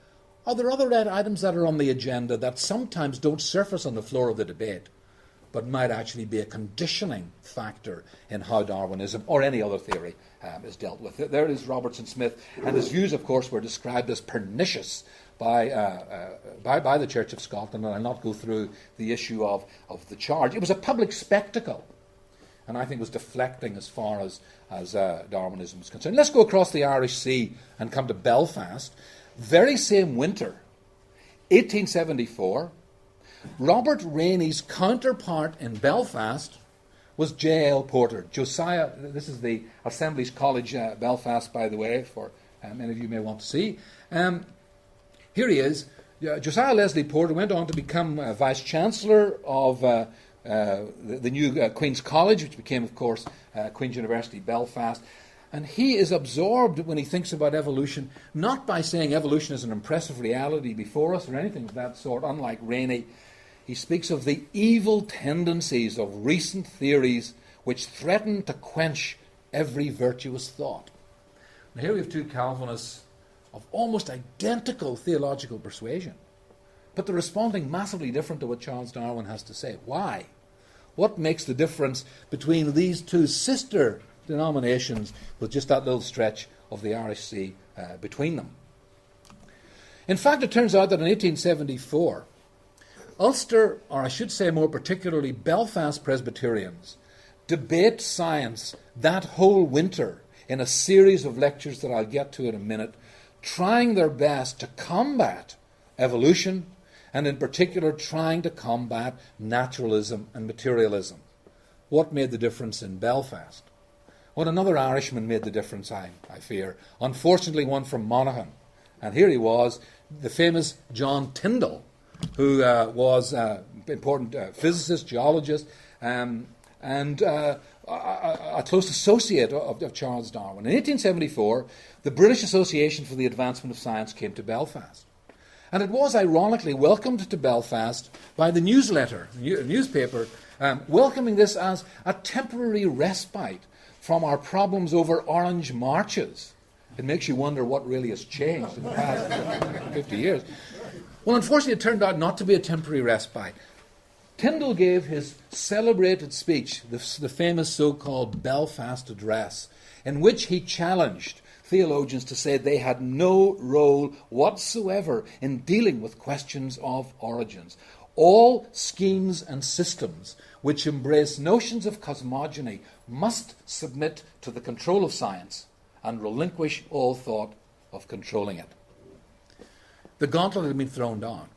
are there other items that are on the agenda that sometimes don't surface on the floor of the debate, but might actually be a conditioning factor in how Darwinism or any other theory is dealt with. There is Robertson Smith, and his views, of course, were described as pernicious by the Church of Scotland, and I'll not go through the issue of the charge. It was a public spectacle, and I think was deflecting as far as Darwinism is concerned. Let's go across the Irish Sea and come to Belfast. Very same winter, 1874, Robert Rainey's counterpart in Belfast was J.L. Porter. Josiah, this is the Assemblies College, Belfast, by the way, for many of you may want to see. Here he is. Josiah Leslie Porter went on to become Vice-Chancellor of the new Queen's College, which became, of course, Queen's University, Belfast. And he is absorbed when he thinks about evolution, not by saying evolution is an impressive reality before us or anything of that sort, unlike Rainey. He speaks of the evil tendencies of recent theories which threaten to quench every virtuous thought. Now here we have two Calvinists of almost identical theological persuasion, but they're responding massively different to what Charles Darwin has to say. Why? What makes the difference between these two sister denominations with just that little stretch of the Irish Sea between them? In fact, it turns out that in 1874, Ulster, or I should say more particularly Belfast Presbyterians, debate science that whole winter in a series of lectures that I'll get to in a minute, trying their best to combat evolution, and in particular trying to combat naturalism and materialism. What made the difference in Belfast? Well, another Irishman made the difference, I fear. Unfortunately, one from Monaghan. And here he was, the famous John Tyndall, who was an important physicist, geologist, and a close associate of Charles Darwin. In 1874, the British Association for the Advancement of Science came to Belfast. And it was ironically welcomed to Belfast by the newsletter, newspaper, welcoming this as a temporary respite from our problems over orange marches. It makes you wonder what really has changed in the past 50 years. Well, unfortunately, it turned out not to be a temporary respite. Tyndall gave his celebrated speech, the famous so-called Belfast Address, in which he challenged theologians to say they had no role whatsoever in dealing with questions of origins. all schemes and systems which embrace notions of cosmogony must submit to the control of science and relinquish all thought of controlling it. The gauntlet had been thrown down.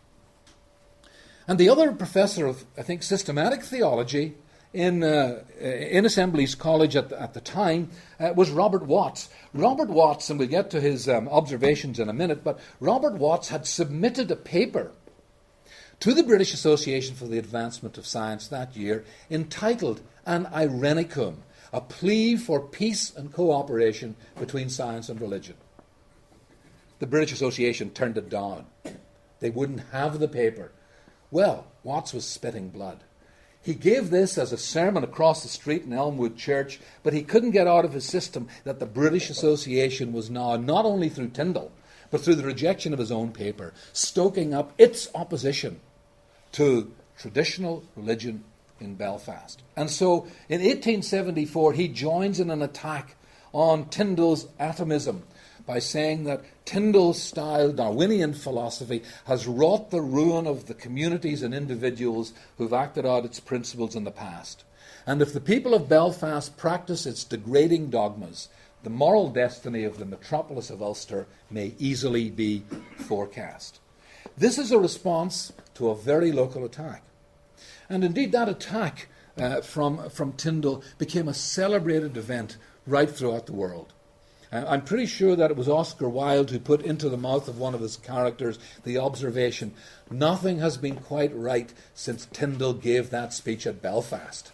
And the other professor of, I think, systematic theology in Assemblies College at the time was Robert Watts. Robert Watts, and we'll get to his observations in a minute, but Robert Watts had submitted a paper to the British Association for the Advancement of Science that year entitled An Irenicum, a plea for peace and cooperation between science and religion. The British Association turned it down. They wouldn't have the paper. Well, Watts was spitting blood. He gave this as a sermon across the street in Elmwood Church, but he couldn't get out of his system that the British Association was now, not only through Tyndall, but through the rejection of his own paper, stoking up its opposition to traditional religion in Belfast. And so in 1874 he joins in an attack on Tyndall's atomism by saying that Tyndall-style Darwinian philosophy has wrought the ruin of the communities and individuals who've acted out its principles in the past. And if the people of Belfast practice its degrading dogmas, the moral destiny of the metropolis of Ulster may easily be forecast. This is a response to a very local attack. And indeed that attack from Tyndall became a celebrated event right throughout the world. I'm pretty sure that it was Oscar Wilde who put into the mouth of one of his characters the observation, "Nothing has been quite right since Tyndall gave that speech at Belfast."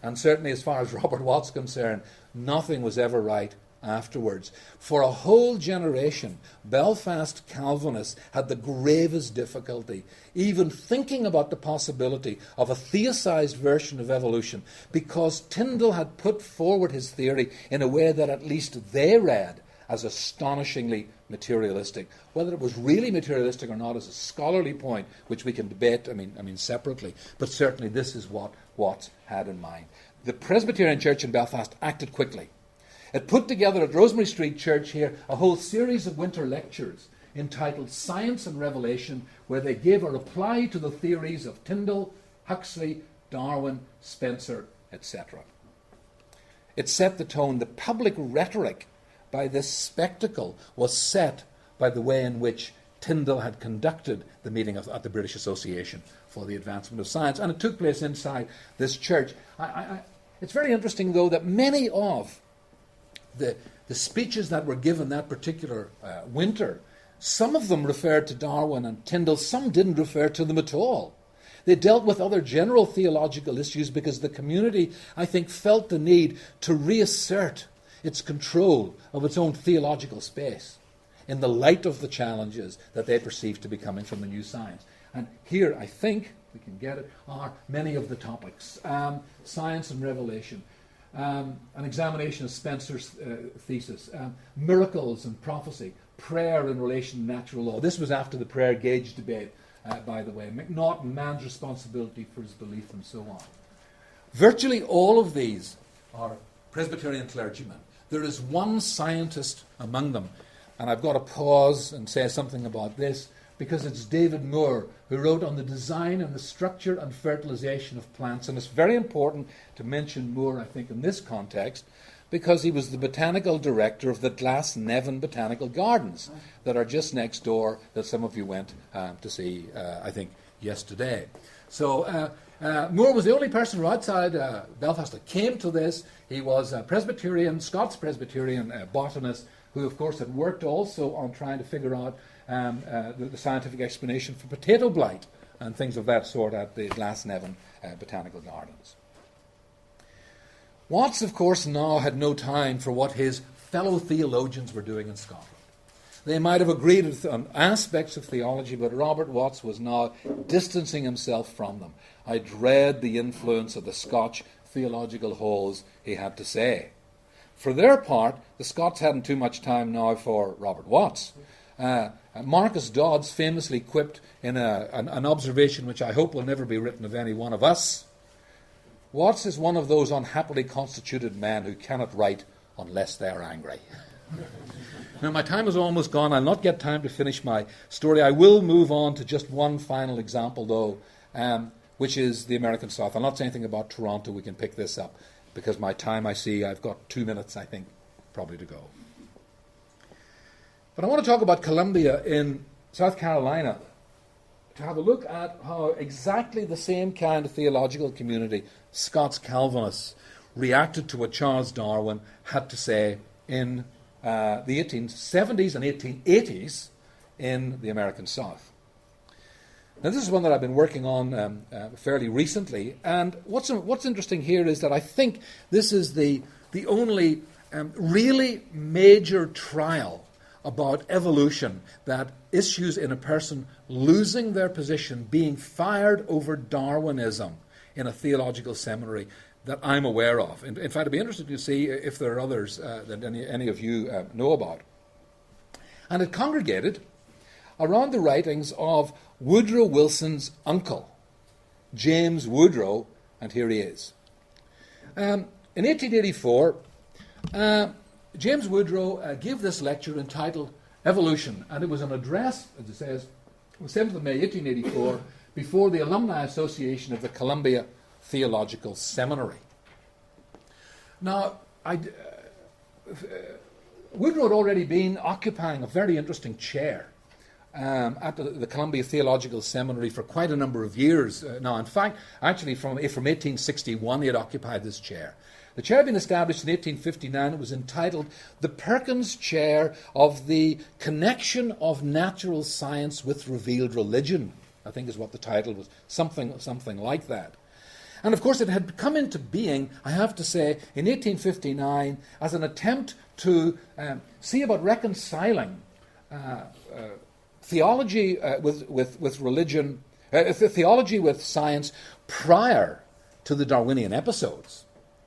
And certainly as far as Robert Watts is concerned, nothing was ever right afterwards. For a whole generation, Belfast Calvinists had the gravest difficulty even thinking about the possibility of a theosized version of evolution, because Tyndall had put forward his theory in a way that at least they read as astonishingly materialistic. Whether it was really materialistic or not is a scholarly point which we can debate, I mean separately, but certainly this is what Watts had in mind. The Presbyterian Church in Belfast acted quickly. It put together at Rosemary Street Church here a whole series of winter lectures entitled Science and Revelation, where they gave a reply to the theories of Tyndall, Huxley, Darwin, Spencer, etc. It set the tone. The public rhetoric by this spectacle was set by the way in which Tyndall had conducted the meeting at the British Association for the Advancement of Science, and it took place inside this church. It's very interesting, though, that many of the speeches that were given that particular winter, some of them referred to Darwin and Tyndall, some didn't refer to them at all. They dealt with other general theological issues because the community, I think, felt the need to reassert its control of its own theological space in the light of the challenges that they perceived to be coming from the new science. And here, I think, we can get it, are many of the topics. Science and revelation. An examination of Spencer's thesis, miracles and prophecy, prayer in relation to natural law. This was after the prayer gauge debate, by the way. McNaughton, man's responsibility for his belief, and so on. Virtually all of these are Presbyterian clergymen. There is one scientist among them, and I've got to pause and say something about this, because it's David Moore who wrote on the design and the structure and fertilization of plants. And it's very important to mention Moore, I think, in this context, because he was the botanical director of the Glasnevin Botanical Gardens that are just next door, that some of you went to see, I think, yesterday. So Moore was the only person from outside Belfast that came to this. He was a Presbyterian, Scots Presbyterian botanist, who, of course, had worked also on trying to figure out the scientific explanation for potato blight and things of that sort at the Glasnevin Botanical Gardens. Watts, of course, now had no time for what his fellow theologians were doing in Scotland. They might have agreed on aspects of theology, but Robert Watts was now distancing himself from them. I dread the influence of the Scotch theological halls, he had to say. For their part, the Scots hadn't too much time now for Robert Watts. Marcus Dodds famously quipped in an observation which I hope will never be written of any one of us: Watts is one of those unhappily constituted men who cannot write unless they are angry. Now, my time is almost gone. I'll not get time to finish my story. I will move on to just one final example, though, which is the American South. I'll not say anything about Toronto. We can pick this up because my time, I see, I've got 2 minutes, I think, probably to go. But I want to talk about Columbia in South Carolina to have a look at how exactly the same kind of theological community, Scots Calvinists, reacted to what Charles Darwin had to say in the 1870s and 1880s in the American South. Now, this is one that I've been working on fairly recently, and what's interesting here is that I think this is the only really major trial about evolution that issues in a person losing their position, being fired over Darwinism in a theological seminary that I'm aware of. In fact, I'd be interested to see if there are others that any of you know about. And it congregated around the writings of Woodrow Wilson's uncle, James Woodrow, and here he is. In 1884, James Woodrow gave this lecture entitled Evolution, and it was an address, as it says, on 7th of May 1884, before the Alumni Association of the Columbia Theological Seminary. Now, Woodrow had already been occupying a very interesting chair at the Columbia Theological Seminary for quite a number of years now. In fact, actually from 1861 he had occupied this chair. The chair had been established in 1859. It was entitled The Perkins Chair of the Connection of Natural Science with Revealed Religion, I think is what the title was, something like that. And of course it had come into being, I have to say, in 1859 as an attempt to see about reconciling theology with religion, theology with science prior to the Darwinian episodes.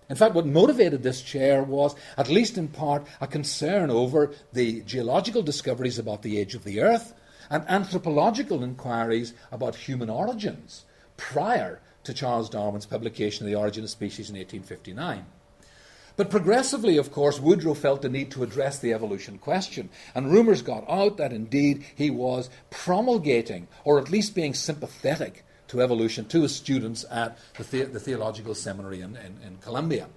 In fact, what motivated this chair was, at least in part, a concern over the geological discoveries about the age of the Earth and anthropological inquiries about human origins prior to Charles Darwin's publication of The Origin of Species in 1859. But progressively, of course, Woodrow felt the need to address the evolution question, and rumours got out that indeed he was promulgating, or at least being sympathetic to evolution, to his students at the Theological Seminary in Columbia.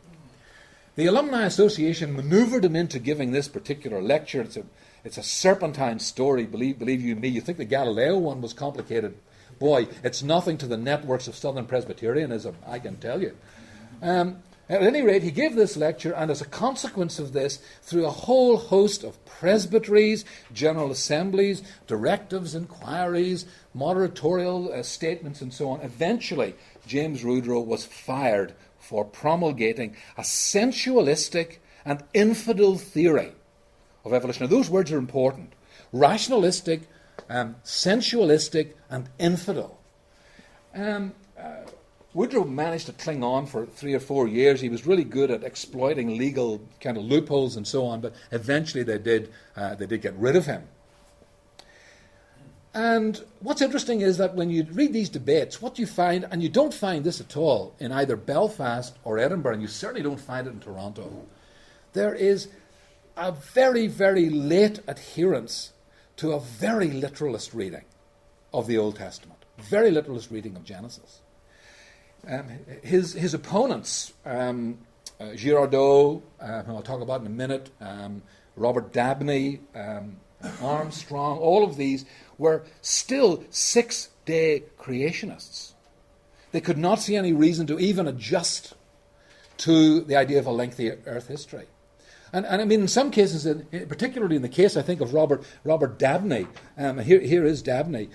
The Alumni Association manoeuvred him into giving this particular lecture. It's a serpentine story, believe you me. You think the Galileo one was complicated. Boy, it's nothing to the networks of Southern Presbyterianism, I can tell you. At any rate, he gave this lecture, and as a consequence of this, through a whole host of presbyteries, general assemblies, directives, inquiries, moderatorial statements, and so on, eventually James Woodrow was fired for promulgating a sensualistic and infidel theory of evolution. Now, those words are important. Rationalistic, sensualistic, and infidel. Woodrow managed to cling on for 3 or 4 years. He was really good at exploiting legal kind of loopholes and so on, but eventually they did get rid of him. And what's interesting is that when you read these debates, what you find, and you don't find this at all in either Belfast or Edinburgh, and you certainly don't find it in Toronto, there is a very, very late adherence to a very literalist reading of the Old Testament, very literalist reading of Genesis. His opponents, Girardeau, who I'll talk about in a minute, Robert Dabney, Armstrong, all of these were still six-day creationists. They could not see any reason to even adjust to the idea of a lengthy Earth history. And I mean, in some cases, particularly in the case, I think, of Robert Dabney, here is Dabney,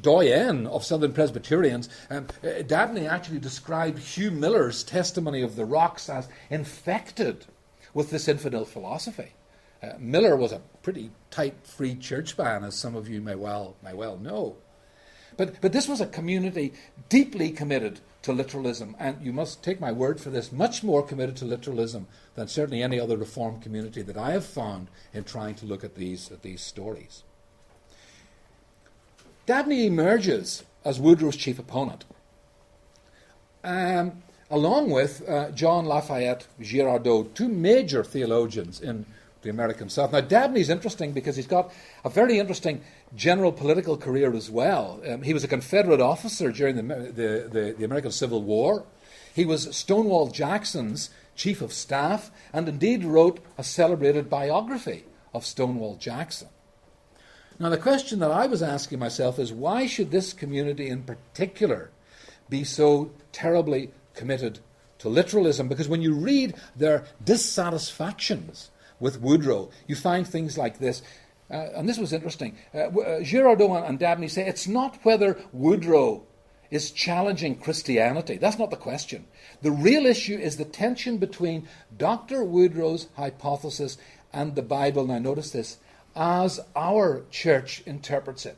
doyen of Southern Presbyterians. Dabney actually described Hugh Miller's testimony of the rocks as infected with this infidel philosophy. Miller was a pretty tight Free Church man, as some of you may well know. But this was a community deeply committed to literalism, and you must take my word for this, much more committed to literalism than certainly any other Reformed community that I have found in trying to look at these stories. Dabney emerges as Woodrow's chief opponent, along with John Lafayette Girardeau, two major theologians in the American South. Now, Dabney's interesting because he's got a very interesting general political career as well. He was a Confederate officer during the American Civil War. He was Stonewall Jackson's chief of staff and indeed wrote a celebrated biography of Stonewall Jackson. Now, the question that I was asking myself is, why should this community in particular be so terribly committed to literalism? Because when you read their dissatisfactions with Woodrow, you find things like this. And this was interesting. Girardot and Dabney say it's not whether Woodrow is challenging Christianity. That's not the question. The real issue is the tension between Dr. Woodrow's hypothesis and the Bible. Now notice this, as our church interprets it.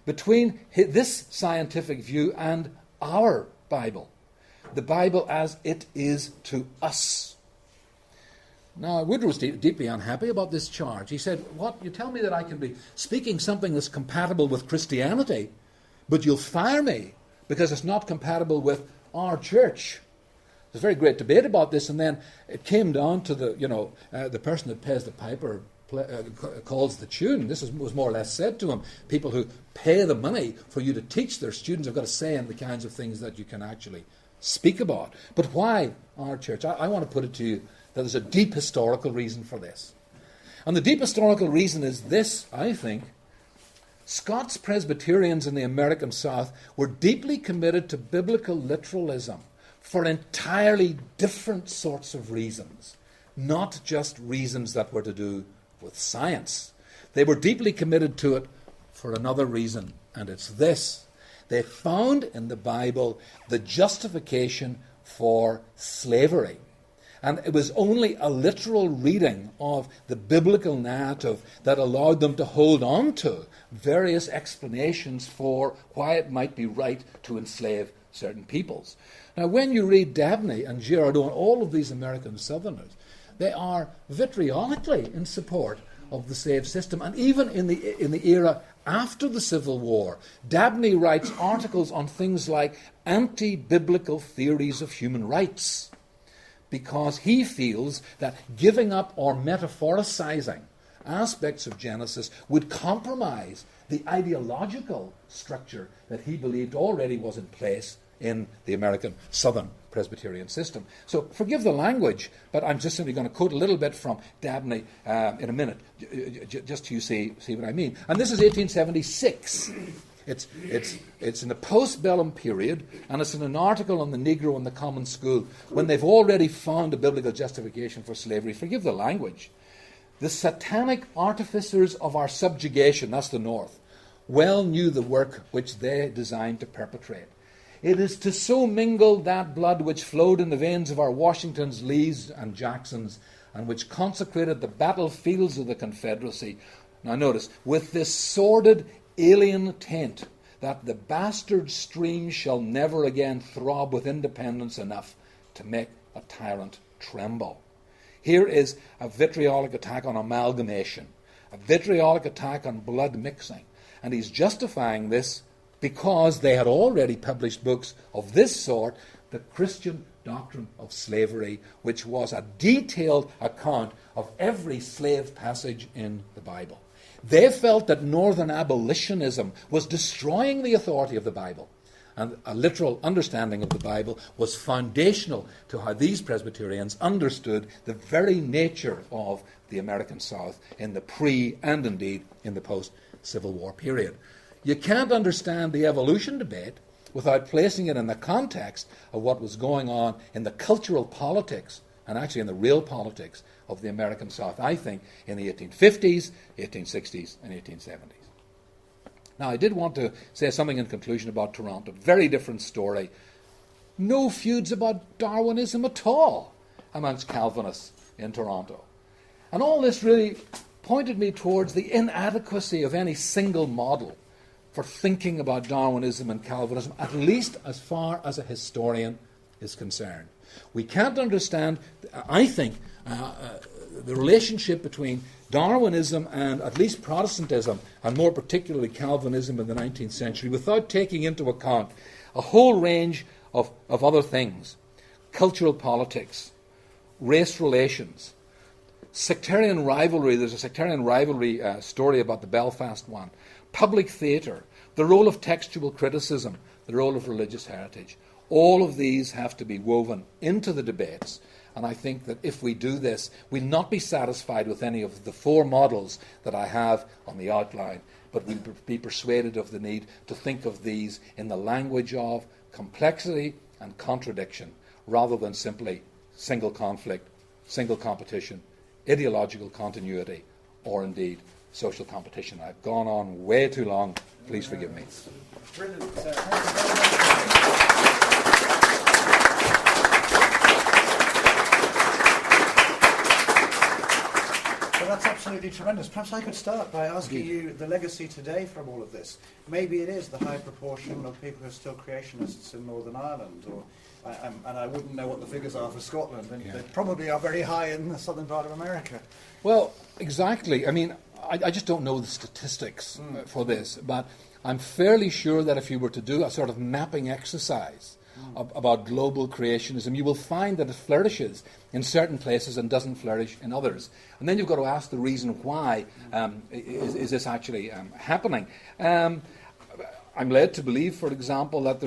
Between this scientific view and our Bible. The Bible as it is to us. Now, Woodrow was deeply unhappy about this charge. He said, what? You tell me that I can be speaking something that's compatible with Christianity, but you'll fire me because it's not compatible with our church. There's a very great debate about this, and then it came down to the person that pays the piper calls the tune. This was more or less said to him. People who pay the money for you to teach their students have got a say in the kinds of things that you can actually speak about. But why our church? I want to put it to you that there's a deep historical reason for this. And the deep historical reason is this, I think. Scots Presbyterians in the American South were deeply committed to biblical literalism for entirely different sorts of reasons, not just reasons that were to do with science. They were deeply committed to it for another reason, and it's this. They found in the Bible the justification for slavery. And it was only a literal reading of the biblical narrative that allowed them to hold on to various explanations for why it might be right to enslave certain peoples. Now, when you read Dabney and Girardot and all of these American Southerners, they are vitriolically in support of the slave system. And even in the era after the Civil War, Dabney writes articles on things like anti-biblical theories of human rights, because he feels that giving up or metaphoricizing aspects of Genesis would compromise the ideological structure that he believed already was in place in the American Southern Presbyterian system. So forgive the language, but I'm just simply going to quote a little bit from Dabney in a minute, just so you see what I mean. And this is 1876. It's in the postbellum period, and it's in an article on the Negro in the common school, when they've already found a biblical justification for slavery. Forgive the language. The satanic artificers of our subjugation, that's the North, well knew the work which they designed to perpetrate. It is to so mingle that blood which flowed in the veins of our Washingtons, Lees, and Jacksons, and which consecrated the battlefields of the Confederacy. Now notice, with this sordid alien taint, that the bastard stream shall never again throb with independence enough to make a tyrant tremble. Here is a vitriolic attack on amalgamation, a vitriolic attack on blood mixing, and he's justifying this because they had already published books of this sort, the Christian Doctrine of Slavery, which was a detailed account of every slave passage in the Bible. They felt that northern abolitionism was destroying the authority of the Bible, and a literal understanding of the Bible was foundational to how these Presbyterians understood the very nature of the American South in the pre- and indeed in the post-Civil War period. You can't understand the evolution debate without placing it in the context of what was going on in the cultural politics, and actually in the real politics of the American South, I think, in the 1850s, 1860s, and 1870s. Now, I did want to say something in conclusion about Toronto. Very different story. No feuds about Darwinism at all amongst Calvinists in Toronto. And all this really pointed me towards the inadequacy of any single model for thinking about Darwinism and Calvinism, at least as far as a historian is concerned. We can't understand, I think, the relationship between Darwinism and at least Protestantism, and more particularly Calvinism in the 19th century, without taking into account a whole range of other things: cultural politics, race relations, sectarian rivalry. There's a sectarian rivalry story about the Belfast one. Public theatre, the role of textual criticism, the role of religious heritage. All of these have to be woven into the debates. And I think that if we do this, we'll not be satisfied with any of the four models that I have on the outline, but we'll be persuaded of the need to think of these in the language of complexity and contradiction, rather than simply single conflict, single competition, ideological continuity, or indeed social competition. I've gone on way too long. Please forgive me. Brilliant. Thank you very much. Well, that's absolutely tremendous. Perhaps I could start by asking you the legacy today from all of this. Maybe it is the high proportion of people who are still creationists in Northern Ireland, or and I wouldn't know what the figures are for Scotland, and they probably are very high in the southern part of America. Well, exactly. I mean, I just don't know the statistics for this, but I'm fairly sure that if you were to do a sort of mapping exercise about global creationism, you will find that it flourishes in certain places and doesn't flourish in others. And then you've got to ask the reason why is this actually happening. I'm led to believe, for example, that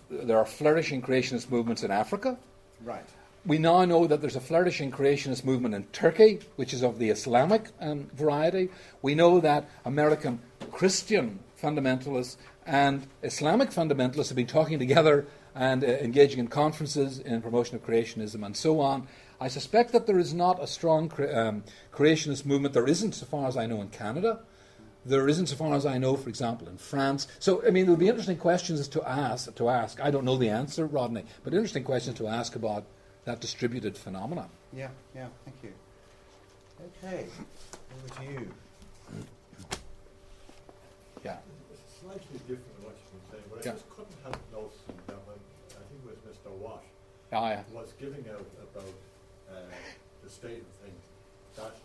there are flourishing creationist movements in Africa. Right. We now know that there's a flourishing creationist movement in Turkey, which is of the Islamic variety. We know that American Christian fundamentalists and Islamic fundamentalists have been talking together and engaging in conferences in promotion of creationism and so on. I suspect that there is not a strong creationist movement. There isn't, so far as I know, in Canada. There isn't, so far as I know, for example, in France. So, I mean, there'll be interesting questions to ask. I don't know the answer, Rodney, but interesting questions to ask about that distributed phenomenon. Yeah, thank you. Okay, over to you. Yeah. It's slightly different than what you've been saying, but I just couldn't help noticing that when, I think it was Mr. Watt, was giving out about the state of things, that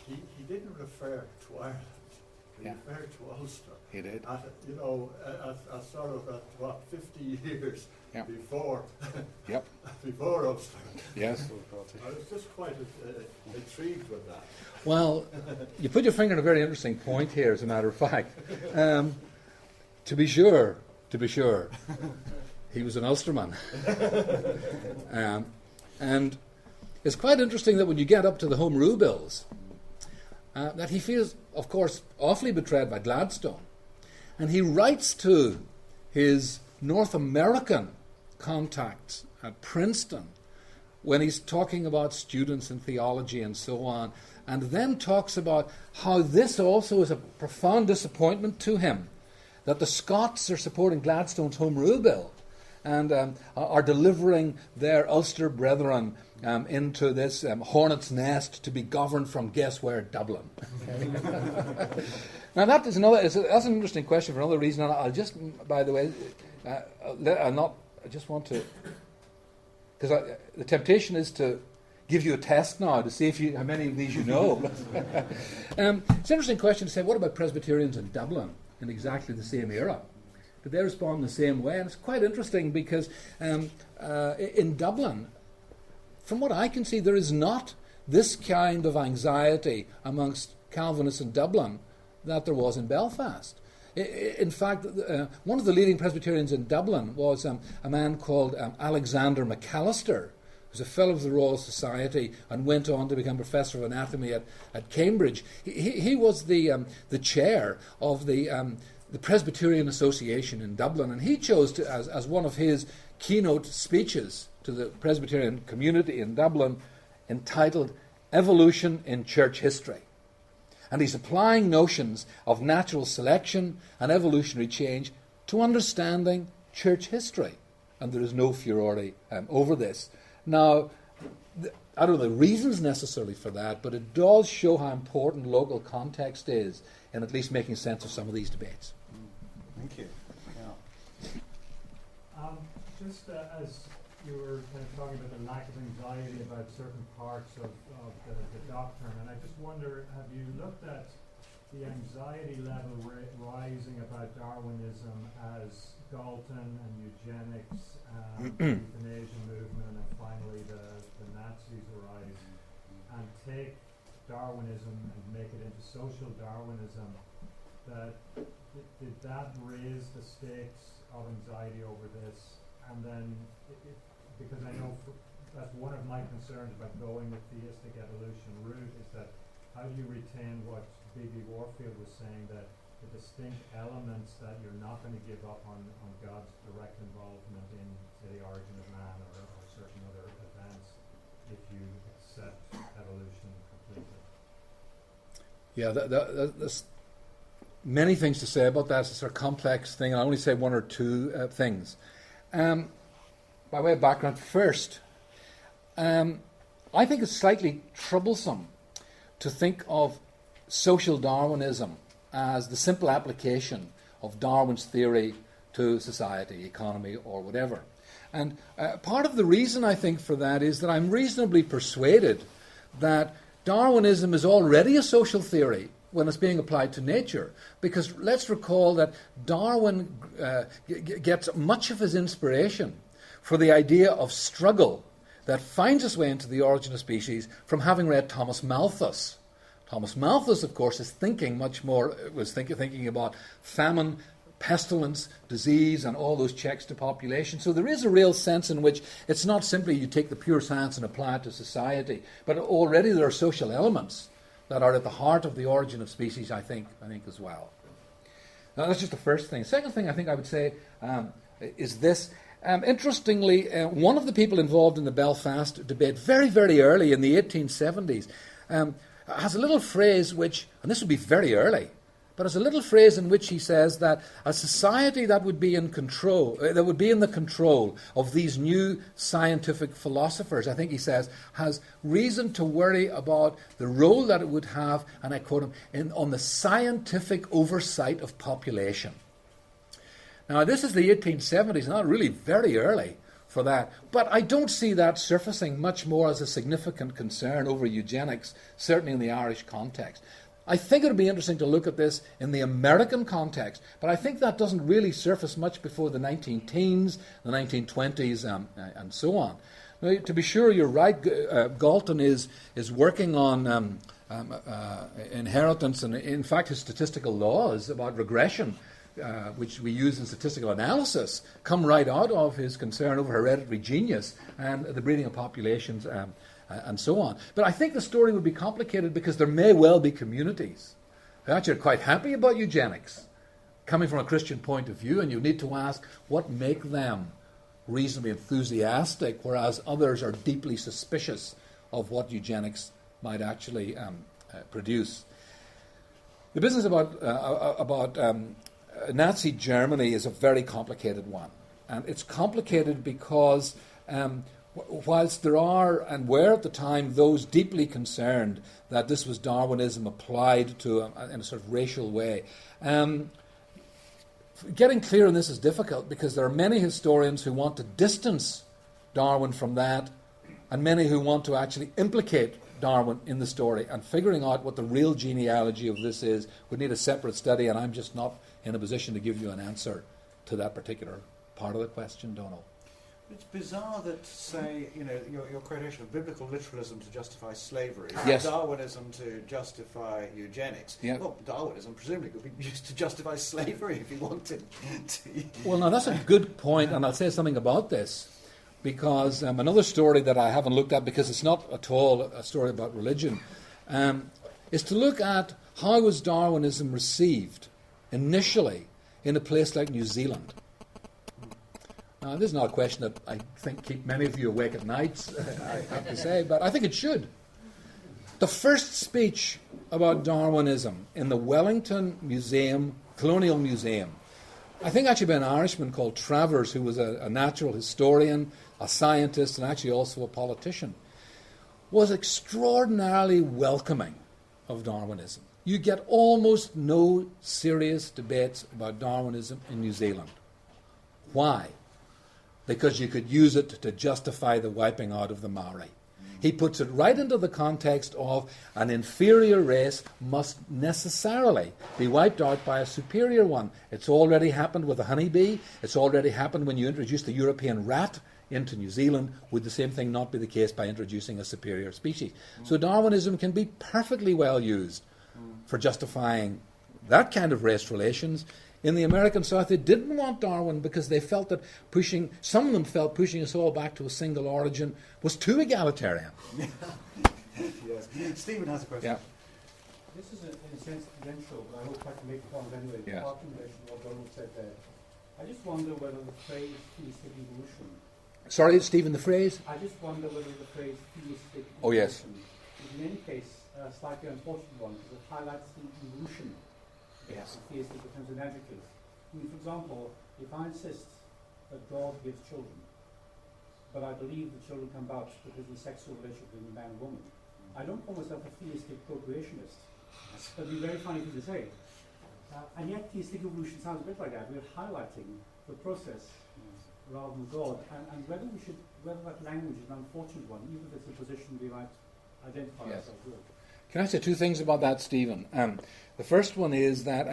he didn't refer to Ireland. He referred to Ulster. He did. At sort of, 50 years before, before Ulster. Yes. I was just quite intrigued with that. Well, you put your finger on a very interesting point here, as a matter of fact. To be sure, he was an Ulsterman. And it's quite interesting that when you get up to the Home Rule Bills, that he feels, of course, awfully betrayed by Gladstone. And he writes to his North American contacts at Princeton when he's talking about students and theology and so on, and then talks about how this also is a profound disappointment to him, that the Scots are supporting Gladstone's Home Rule Bill and are delivering their Ulster brethren into this hornet's nest to be governed from, guess where, Dublin. Now that's an interesting question for another reason, and I'll just, by the way, I just want to, because the temptation is to give you a test now to see how many of these you know. It's an interesting question to say, what about Presbyterians in Dublin in exactly the same era? Did they respond in the same way? And it's quite interesting because in Dublin, from what I can see, there is not this kind of anxiety amongst Calvinists in Dublin that there was in Belfast. In fact, one of the leading Presbyterians in Dublin was a man called Alexander McAllister, who's a fellow of the Royal Society and went on to become professor of anatomy at Cambridge. He was the chair of the Presbyterian Association in Dublin, and he chose to, as one of his keynote speeches to the Presbyterian community in Dublin, entitled Evolution in Church History. And he's applying notions of natural selection and evolutionary change to understanding church history. And there is no furore over this. Now, I don't know the reasons necessarily for that, but it does show how important local context is in at least making sense of some of these debates. Thank you. Just as you were kind of talking about the lack of anxiety about certain parts of the doctrine, and I just wonder, have you looked at the anxiety level rising about Darwinism as Galton and eugenics and the euthanasia movement and finally the Nazis arise, and take Darwinism and make it into social Darwinism, did that raise the stakes of anxiety over this? And then, because I know that's one of my concerns about going the theistic evolution route, is that how do you retain what B.B. Warfield was saying, that the distinct elements that you're not going to give up on God's direct involvement in, say, the origin of man or certain other events, if you accept evolution completely. Yeah, there's many things to say about that. It's a sort of complex thing, and I'll only say one or two things. By way of background, first, I think it's slightly troublesome to think of social Darwinism as the simple application of Darwin's theory to society, economy, or whatever. And part of the reason, I think, for that is that I'm reasonably persuaded that Darwinism is already a social theory when it's being applied to nature. Because let's recall that Darwin gets much of his inspiration for the idea of struggle that finds its way into The Origin of Species from having read Thomas Malthus. Thomas Malthus, of course, is thinking much more, was thinking about famine, pestilence, disease, and all those checks to population. So there is a real sense in which it's not simply you take the pure science and apply it to society, but already there are social elements that are at the heart of The Origin of Species, I think as well. Now, that's just the first thing. Second thing I think I would say is this. Interestingly, one of the people involved in the Belfast debate very, very early in the 1870s has a little phrase which, and this would be very early, but has a little phrase in which he says that a society that would be in control, that would be in the control of these new scientific philosophers, I think he says, has reason to worry about the role that it would have, and I quote him, on the scientific oversight of population. Now, this is the 1870s, not really very early for that, but I don't see that surfacing much more as a significant concern over eugenics, certainly in the Irish context. I think it would be interesting to look at this in the American context, but I think that doesn't really surface much before the 19-teens, the 1920s, and so on. Now, to be sure, you're right, Galton is working on inheritance, and in fact his statistical laws about regression, which we use in statistical analysis, come right out of his concern over hereditary genius and the breeding of populations and so on. But I think the story would be complicated because there may well be communities who actually are quite happy about eugenics, coming from a Christian point of view, and you need to ask what make them reasonably enthusiastic, whereas others are deeply suspicious of what eugenics might actually produce. The business about Nazi Germany is a very complicated one, and it's complicated because whilst there are and were at the time those deeply concerned that this was Darwinism applied to in a sort of racial way, getting clear on this is difficult because there are many historians who want to distance Darwin from that, and many who want to actually implicate Darwin in the story, and figuring out what the real genealogy of this is would need a separate study, and I'm just not in a position to give you an answer to that particular part of the question, Donald. It's bizarre that, say, your quotation of biblical literalism to justify slavery, yes, Darwinism to justify eugenics. Yeah. Well, Darwinism presumably could be used to justify slavery if you wanted to. Well, now that's a good point, and I'll say something about this, because another story that I haven't looked at, because it's not at all a story about religion, is to look at how was Darwinism received initially in a place like New Zealand. Now, this is not a question that I think keep many of you awake at nights, I have to say, but I think it should. The first speech about Darwinism in the Wellington Museum, Colonial Museum, I think actually by an Irishman called Travers, who was a natural historian, a scientist, and actually also a politician, was extraordinarily welcoming of Darwinism. You get almost no serious debates about Darwinism in New Zealand. Why? Because you could use it to justify the wiping out of the Maori. He puts it right into the context of an inferior race must necessarily be wiped out by a superior one. It's already happened with the honeybee. It's already happened when you introduced the European rat into New Zealand, would the same thing not be the case by introducing a superior species? So Darwinism can be perfectly well used for justifying that kind of race relations. In the American South, they didn't want Darwin because they felt that some of them felt pushing us all back to a single origin was too egalitarian. Yes. Stephen has a question. Yeah. This is, in a sense, tangential, but I hope I can make the point anyway. Yeah. Apart from what Donald said there. I just wonder whether the phrase theistic evolution. Sorry, Stephen, the phrase? I just wonder whether the phrase theistic evolution Oh, yes. is in any case a slightly unfortunate one because it highlights the evolution Yes. of theistic in terms of adjectives. I mean, for example, if I insist that God gives children, but I believe the children come about because of the sexual relationship between a man and woman, I don't call myself a theistic procreationist. That would be very funny thing to say. And yet theistic evolution sounds a bit like that. We're highlighting the process rather than God. And whether that language is an unfortunate one, even if it's a position we might identify ourselves with. Can I say two things about that, Stephen? The first one is that,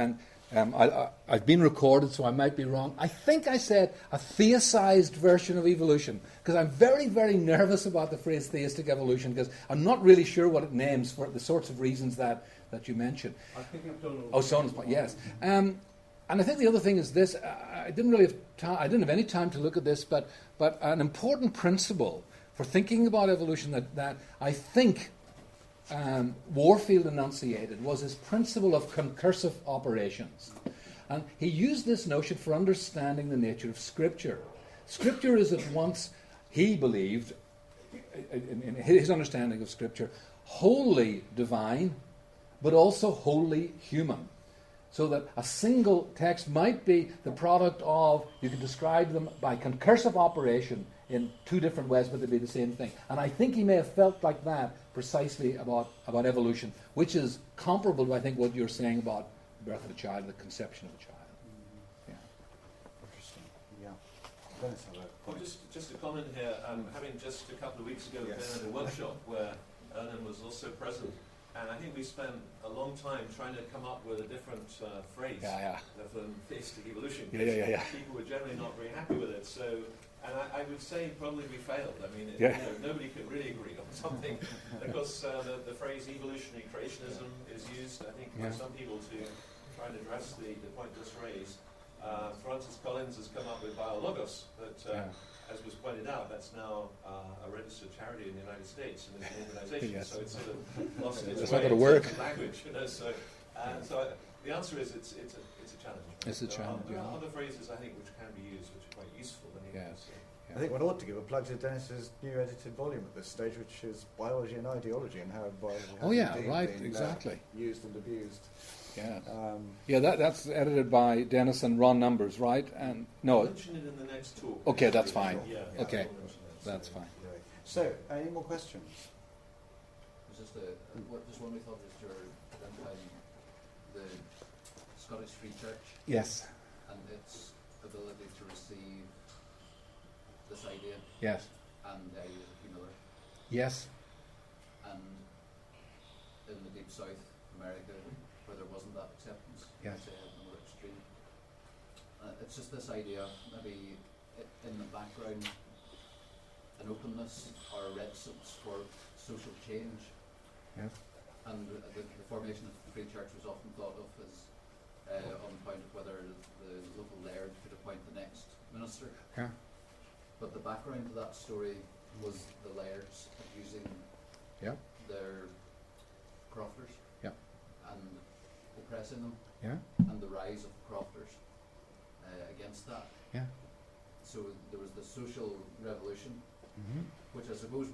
I've been recorded, so I might be wrong. I think I said a theicized version of evolution, because I'm very, very nervous about the phrase theistic evolution, because I'm not really sure what it names for the sorts of reasons that you mentioned. I think I've done Oh, Son's point, yes. And I think the other thing is this: I didn't have any time to look at this, but an important principle for thinking about evolution that I think Warfield enunciated was his principle of concursive operations. And he used this notion for understanding the nature of Scripture. Scripture is at once, he believed, in his understanding of Scripture, wholly divine, but also wholly human. So that a single text might be the product of, you can describe them by concursive operation in two different ways, but they'd be the same thing. And I think he may have felt like that precisely about evolution, which is comparable to, I think, what you're saying about the birth of a child, the conception of a child. Yeah. Interesting. Yeah. Dennis, have a Well, point. just a comment here. Having just a couple of weeks ago been at a workshop where Ernan was also present, and I think we spent a long time trying to come up with a different phrase for theistic evolution. Yeah. People were generally not very happy with it. So, and I would say probably we failed. I mean, nobody could really agree on something. Because the phrase evolutionary creationism is used, I think, by some people to try and address the point just raised. Francis Collins has come up with Biologos, but as was pointed out, that's now a registered charity in the United States and is an organization, so it's sort of lost its It's way not going to in work. terms of language. So the answer is it's a challenge. It's a challenge. There are other phrases, I think, which can be used, which are quite useful. I think one ought to give a plug to Dennis's new edited volume at this stage, which is Biology and Ideology, and how biology has indeed been, exactly. Used and abused. Yeah. That's edited by Dennis and Ron Numbers, right? And I'll mention it in the next talk. Okay, that's fine. Yeah. Okay, that's fine. So, any more questions? Just one we thought was your identifying the Scottish Free Church. Yes. And its ability to receive this idea. Yes. And the idea of Hugh Miller. Yes. And in the Deep South, America, where there wasn't that acceptance, Yes. say another extreme. It's just this idea, maybe in the background, an openness or a reticence for social change. Yes. And the formation of the Free Church was often thought of as on the point of whether the local laird could appoint the next minister. Yeah. But the background to that story was the lairds abusing their crofters and oppressing them, and the rise of the crofters against that. Yeah. So there was the social revolution, which I suppose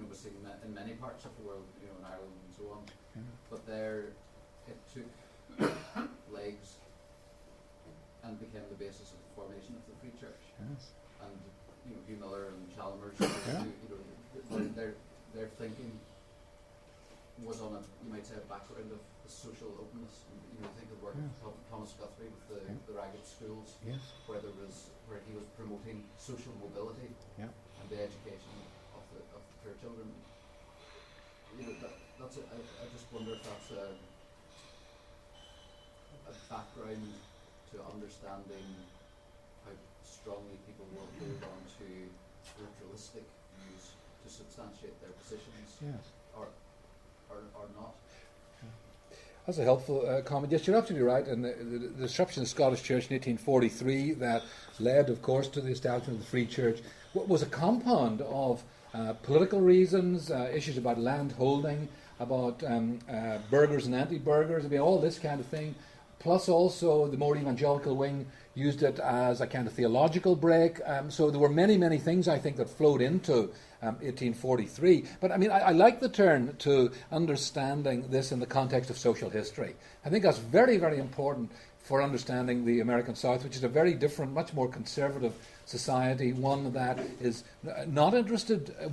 was seen in many parts of the world, in Ireland and so on. Yeah. But there, it took legs and became the basis of the formation of the Free Church. Yes. And Hugh Miller and Chalmers, their thinking was on you might say, a background of social openness. Think of the work of Thomas Guthrie with the ragged schools, where he was promoting social mobility and the education of their children. I just wonder if that's a background to understanding how strongly people will hold on to ritualistic views to substantiate their positions, Yes. or not. That's a helpful comment. Yes, you're absolutely right. And the disruption of the Scottish Church in 1843 that led, of course, to the establishment of the Free Church was a compound of political reasons, issues about land holding, about burghers and anti-burghers, I mean, all this kind of thing. Plus also the more evangelical wing used it as a kind of theological break. So there were many, many things, I think, that flowed into 1843. But I mean, I like the turn to understanding this in the context of social history. I think that's very, very important for understanding the American South, which is a very different, much more conservative society, one that is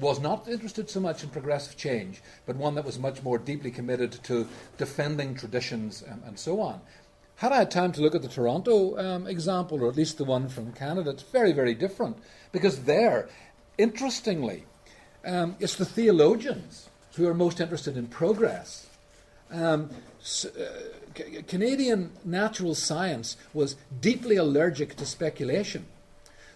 was not interested so much in progressive change, but one that was much more deeply committed to defending traditions and so on. Had I had time to look at the Toronto example, or at least the one from Canada, it's very, very different. Because there, interestingly, it's the theologians who are most interested in progress. Canadian natural science was deeply allergic to speculation.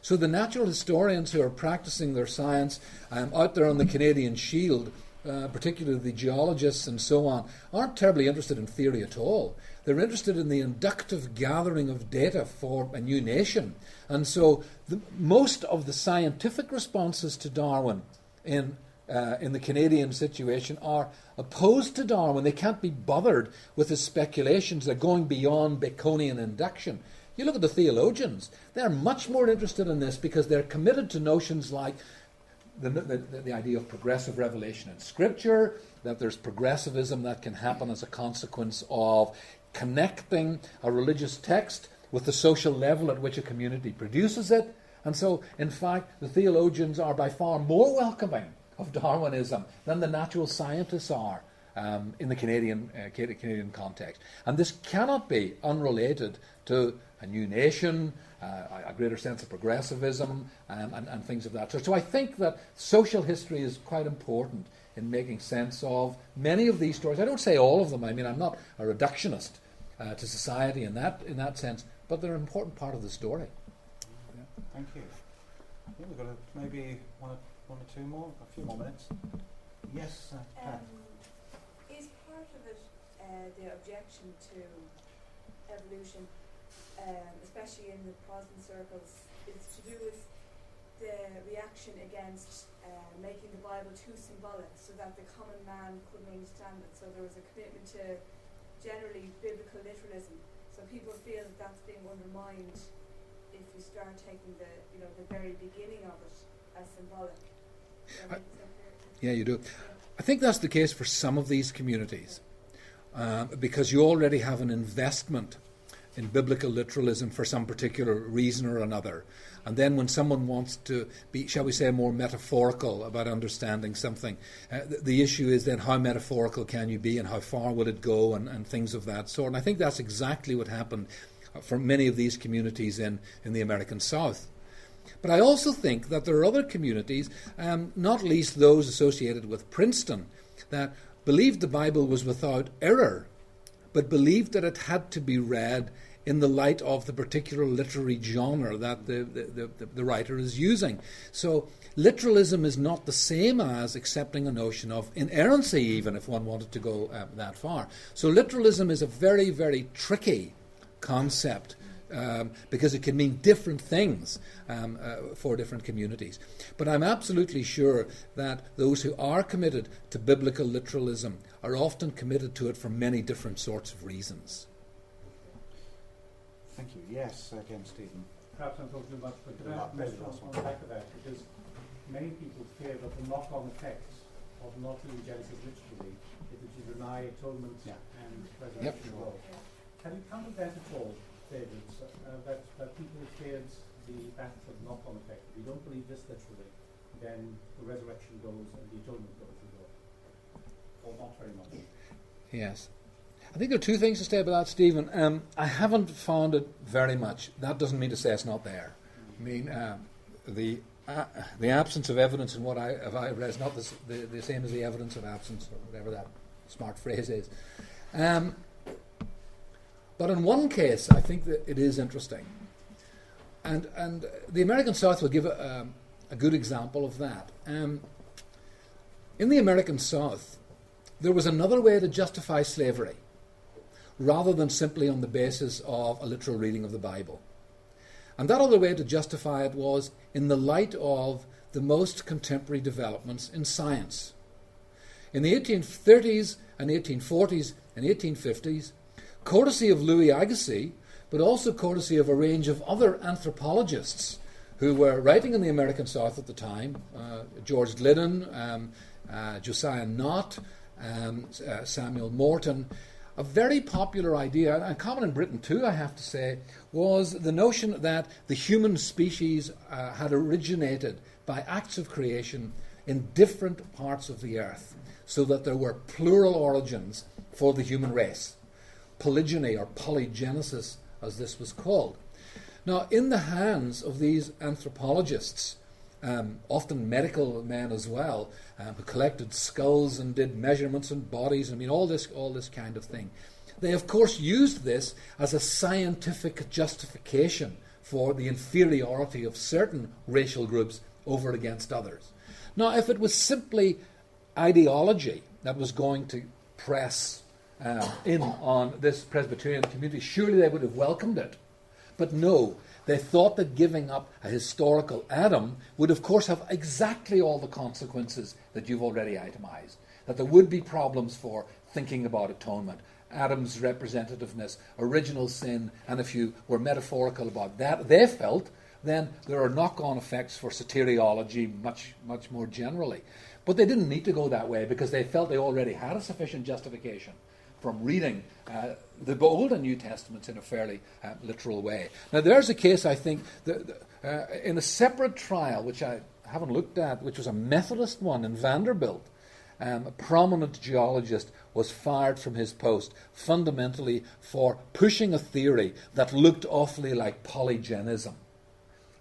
So the natural historians who are practicing their science out there on the Canadian Shield, particularly the geologists and so on, aren't terribly interested in theory at all. They're interested in the inductive gathering of data for a new nation. And so most of the scientific responses to Darwin in the Canadian situation are opposed to Darwin. They can't be bothered with his speculations. They're going beyond Baconian induction. You look at the theologians. They're much more interested in this because they're committed to notions like the idea of progressive revelation in Scripture, that there's progressivism that can happen as a consequence of connecting a religious text with the social level at which a community produces it. And so, in fact, the theologians are by far more welcoming of Darwinism than the natural scientists are in the Canadian context. And this cannot be unrelated to a new nation, a greater sense of progressivism, and things of that sort. So I think that social history is quite important in making sense of many of these stories. I don't say all of them. I mean, I'm not a reductionist to society in that sense, but they're an important part of the story. Yeah. Thank you. I think we've got maybe one or two more, a few more minutes. Yes, Pat. Is part of it the objection to evolution, especially in the Protestant circles, is to do with the reaction against making the Bible too symbolic so that the common man couldn't understand it? So there was a commitment to generally biblical literalism. So people feel that that's being undermined if you start taking the very beginning of it as symbolic. Yeah, you do. I think that's the case for some of these communities because you already have an investment in biblical literalism for some particular reason or another. And then when someone wants to be, shall we say, more metaphorical about understanding something, the issue is then how metaphorical can you be and how far will it go and things of that sort. And I think that's exactly what happened for many of these communities in the American South. But I also think that there are other communities, not least those associated with Princeton, that believed the Bible was without error, but believed that it had to be read in the light of the particular literary genre that the writer is using. So literalism is not the same as accepting a notion of inerrancy, even if one wanted to go that far. So literalism is a very, very tricky concept because it can mean different things for different communities. But I'm absolutely sure that those who are committed to biblical literalism are often committed to it for many different sorts of reasons. Thank you. Yes, again, Stephen. Perhaps I'm talking too much, but can I ask on the back of that? Because many people fear that the knock-on effects of not doing Genesis literally is that you deny atonement and resurrection as well. Can you counter that at all, David, that people feared that sort of knock-on effect? If you don't believe this literally, then the resurrection goes and the atonement goes as well. Or not very much. Yes. I think there are two things to say about that, Stephen. I haven't found it very much. That doesn't mean to say it's not there. I mean, the absence of evidence in what I read is not the same as the evidence of absence, or whatever that smart phrase is. But in one case, I think that it is interesting. And the American South will give a a good example of that. In the American South, there was another way to justify slavery, rather than simply on the basis of a literal reading of the Bible. And that other way to justify it was in the light of the most contemporary developments in science. In the 1830s and 1840s and 1850s, courtesy of Louis Agassiz, but also courtesy of a range of other anthropologists who were writing in the American South at the time, George Glidden, Josiah Nott, Samuel Morton, a very popular idea, and common in Britain too, I have to say, was the notion that the human species had originated by acts of creation in different parts of the earth, so that there were plural origins for the human race. Polygyny, or polygenesis, as this was called. Now, in the hands of these anthropologists, often medical men as well, who collected skulls and did measurements and bodies, all this kind of thing, they of course used this as a scientific justification for the inferiority of certain racial groups over against others. Now, if it was simply ideology that was going to press in on this Presbyterian community, surely they would have welcomed it. But no, they thought that giving up a historical Adam would of course have exactly all the consequences that you've already itemized. That there would be problems for thinking about atonement, Adam's representativeness, original sin, and if you were metaphorical about that, they felt, then there are knock-on effects for soteriology much more generally. But they didn't need to go that way because they felt they already had a sufficient justification from reading the Old and New Testaments in a fairly literal way. Now there's a case, I think, in a separate trial, which I haven't looked at, which was a Methodist one in Vanderbilt. A prominent geologist was fired from his post fundamentally for pushing a theory that looked awfully like polygenism.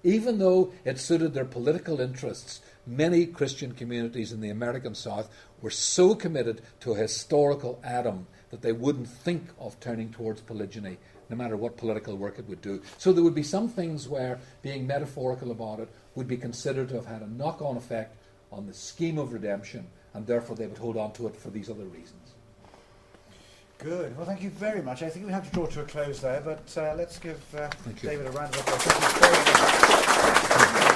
Even though it suited their political interests, many Christian communities in the American South were so committed to a historical Adam that they wouldn't think of turning towards polygyny, no matter what political work it would do. So there would be some things where being metaphorical about it would be considered to have had a knock-on effect on the scheme of redemption, and therefore they would hold on to it for these other reasons. Good. Well, thank you very much. I think we have to draw to a close there, but let's give David a round of applause. Thank you very much.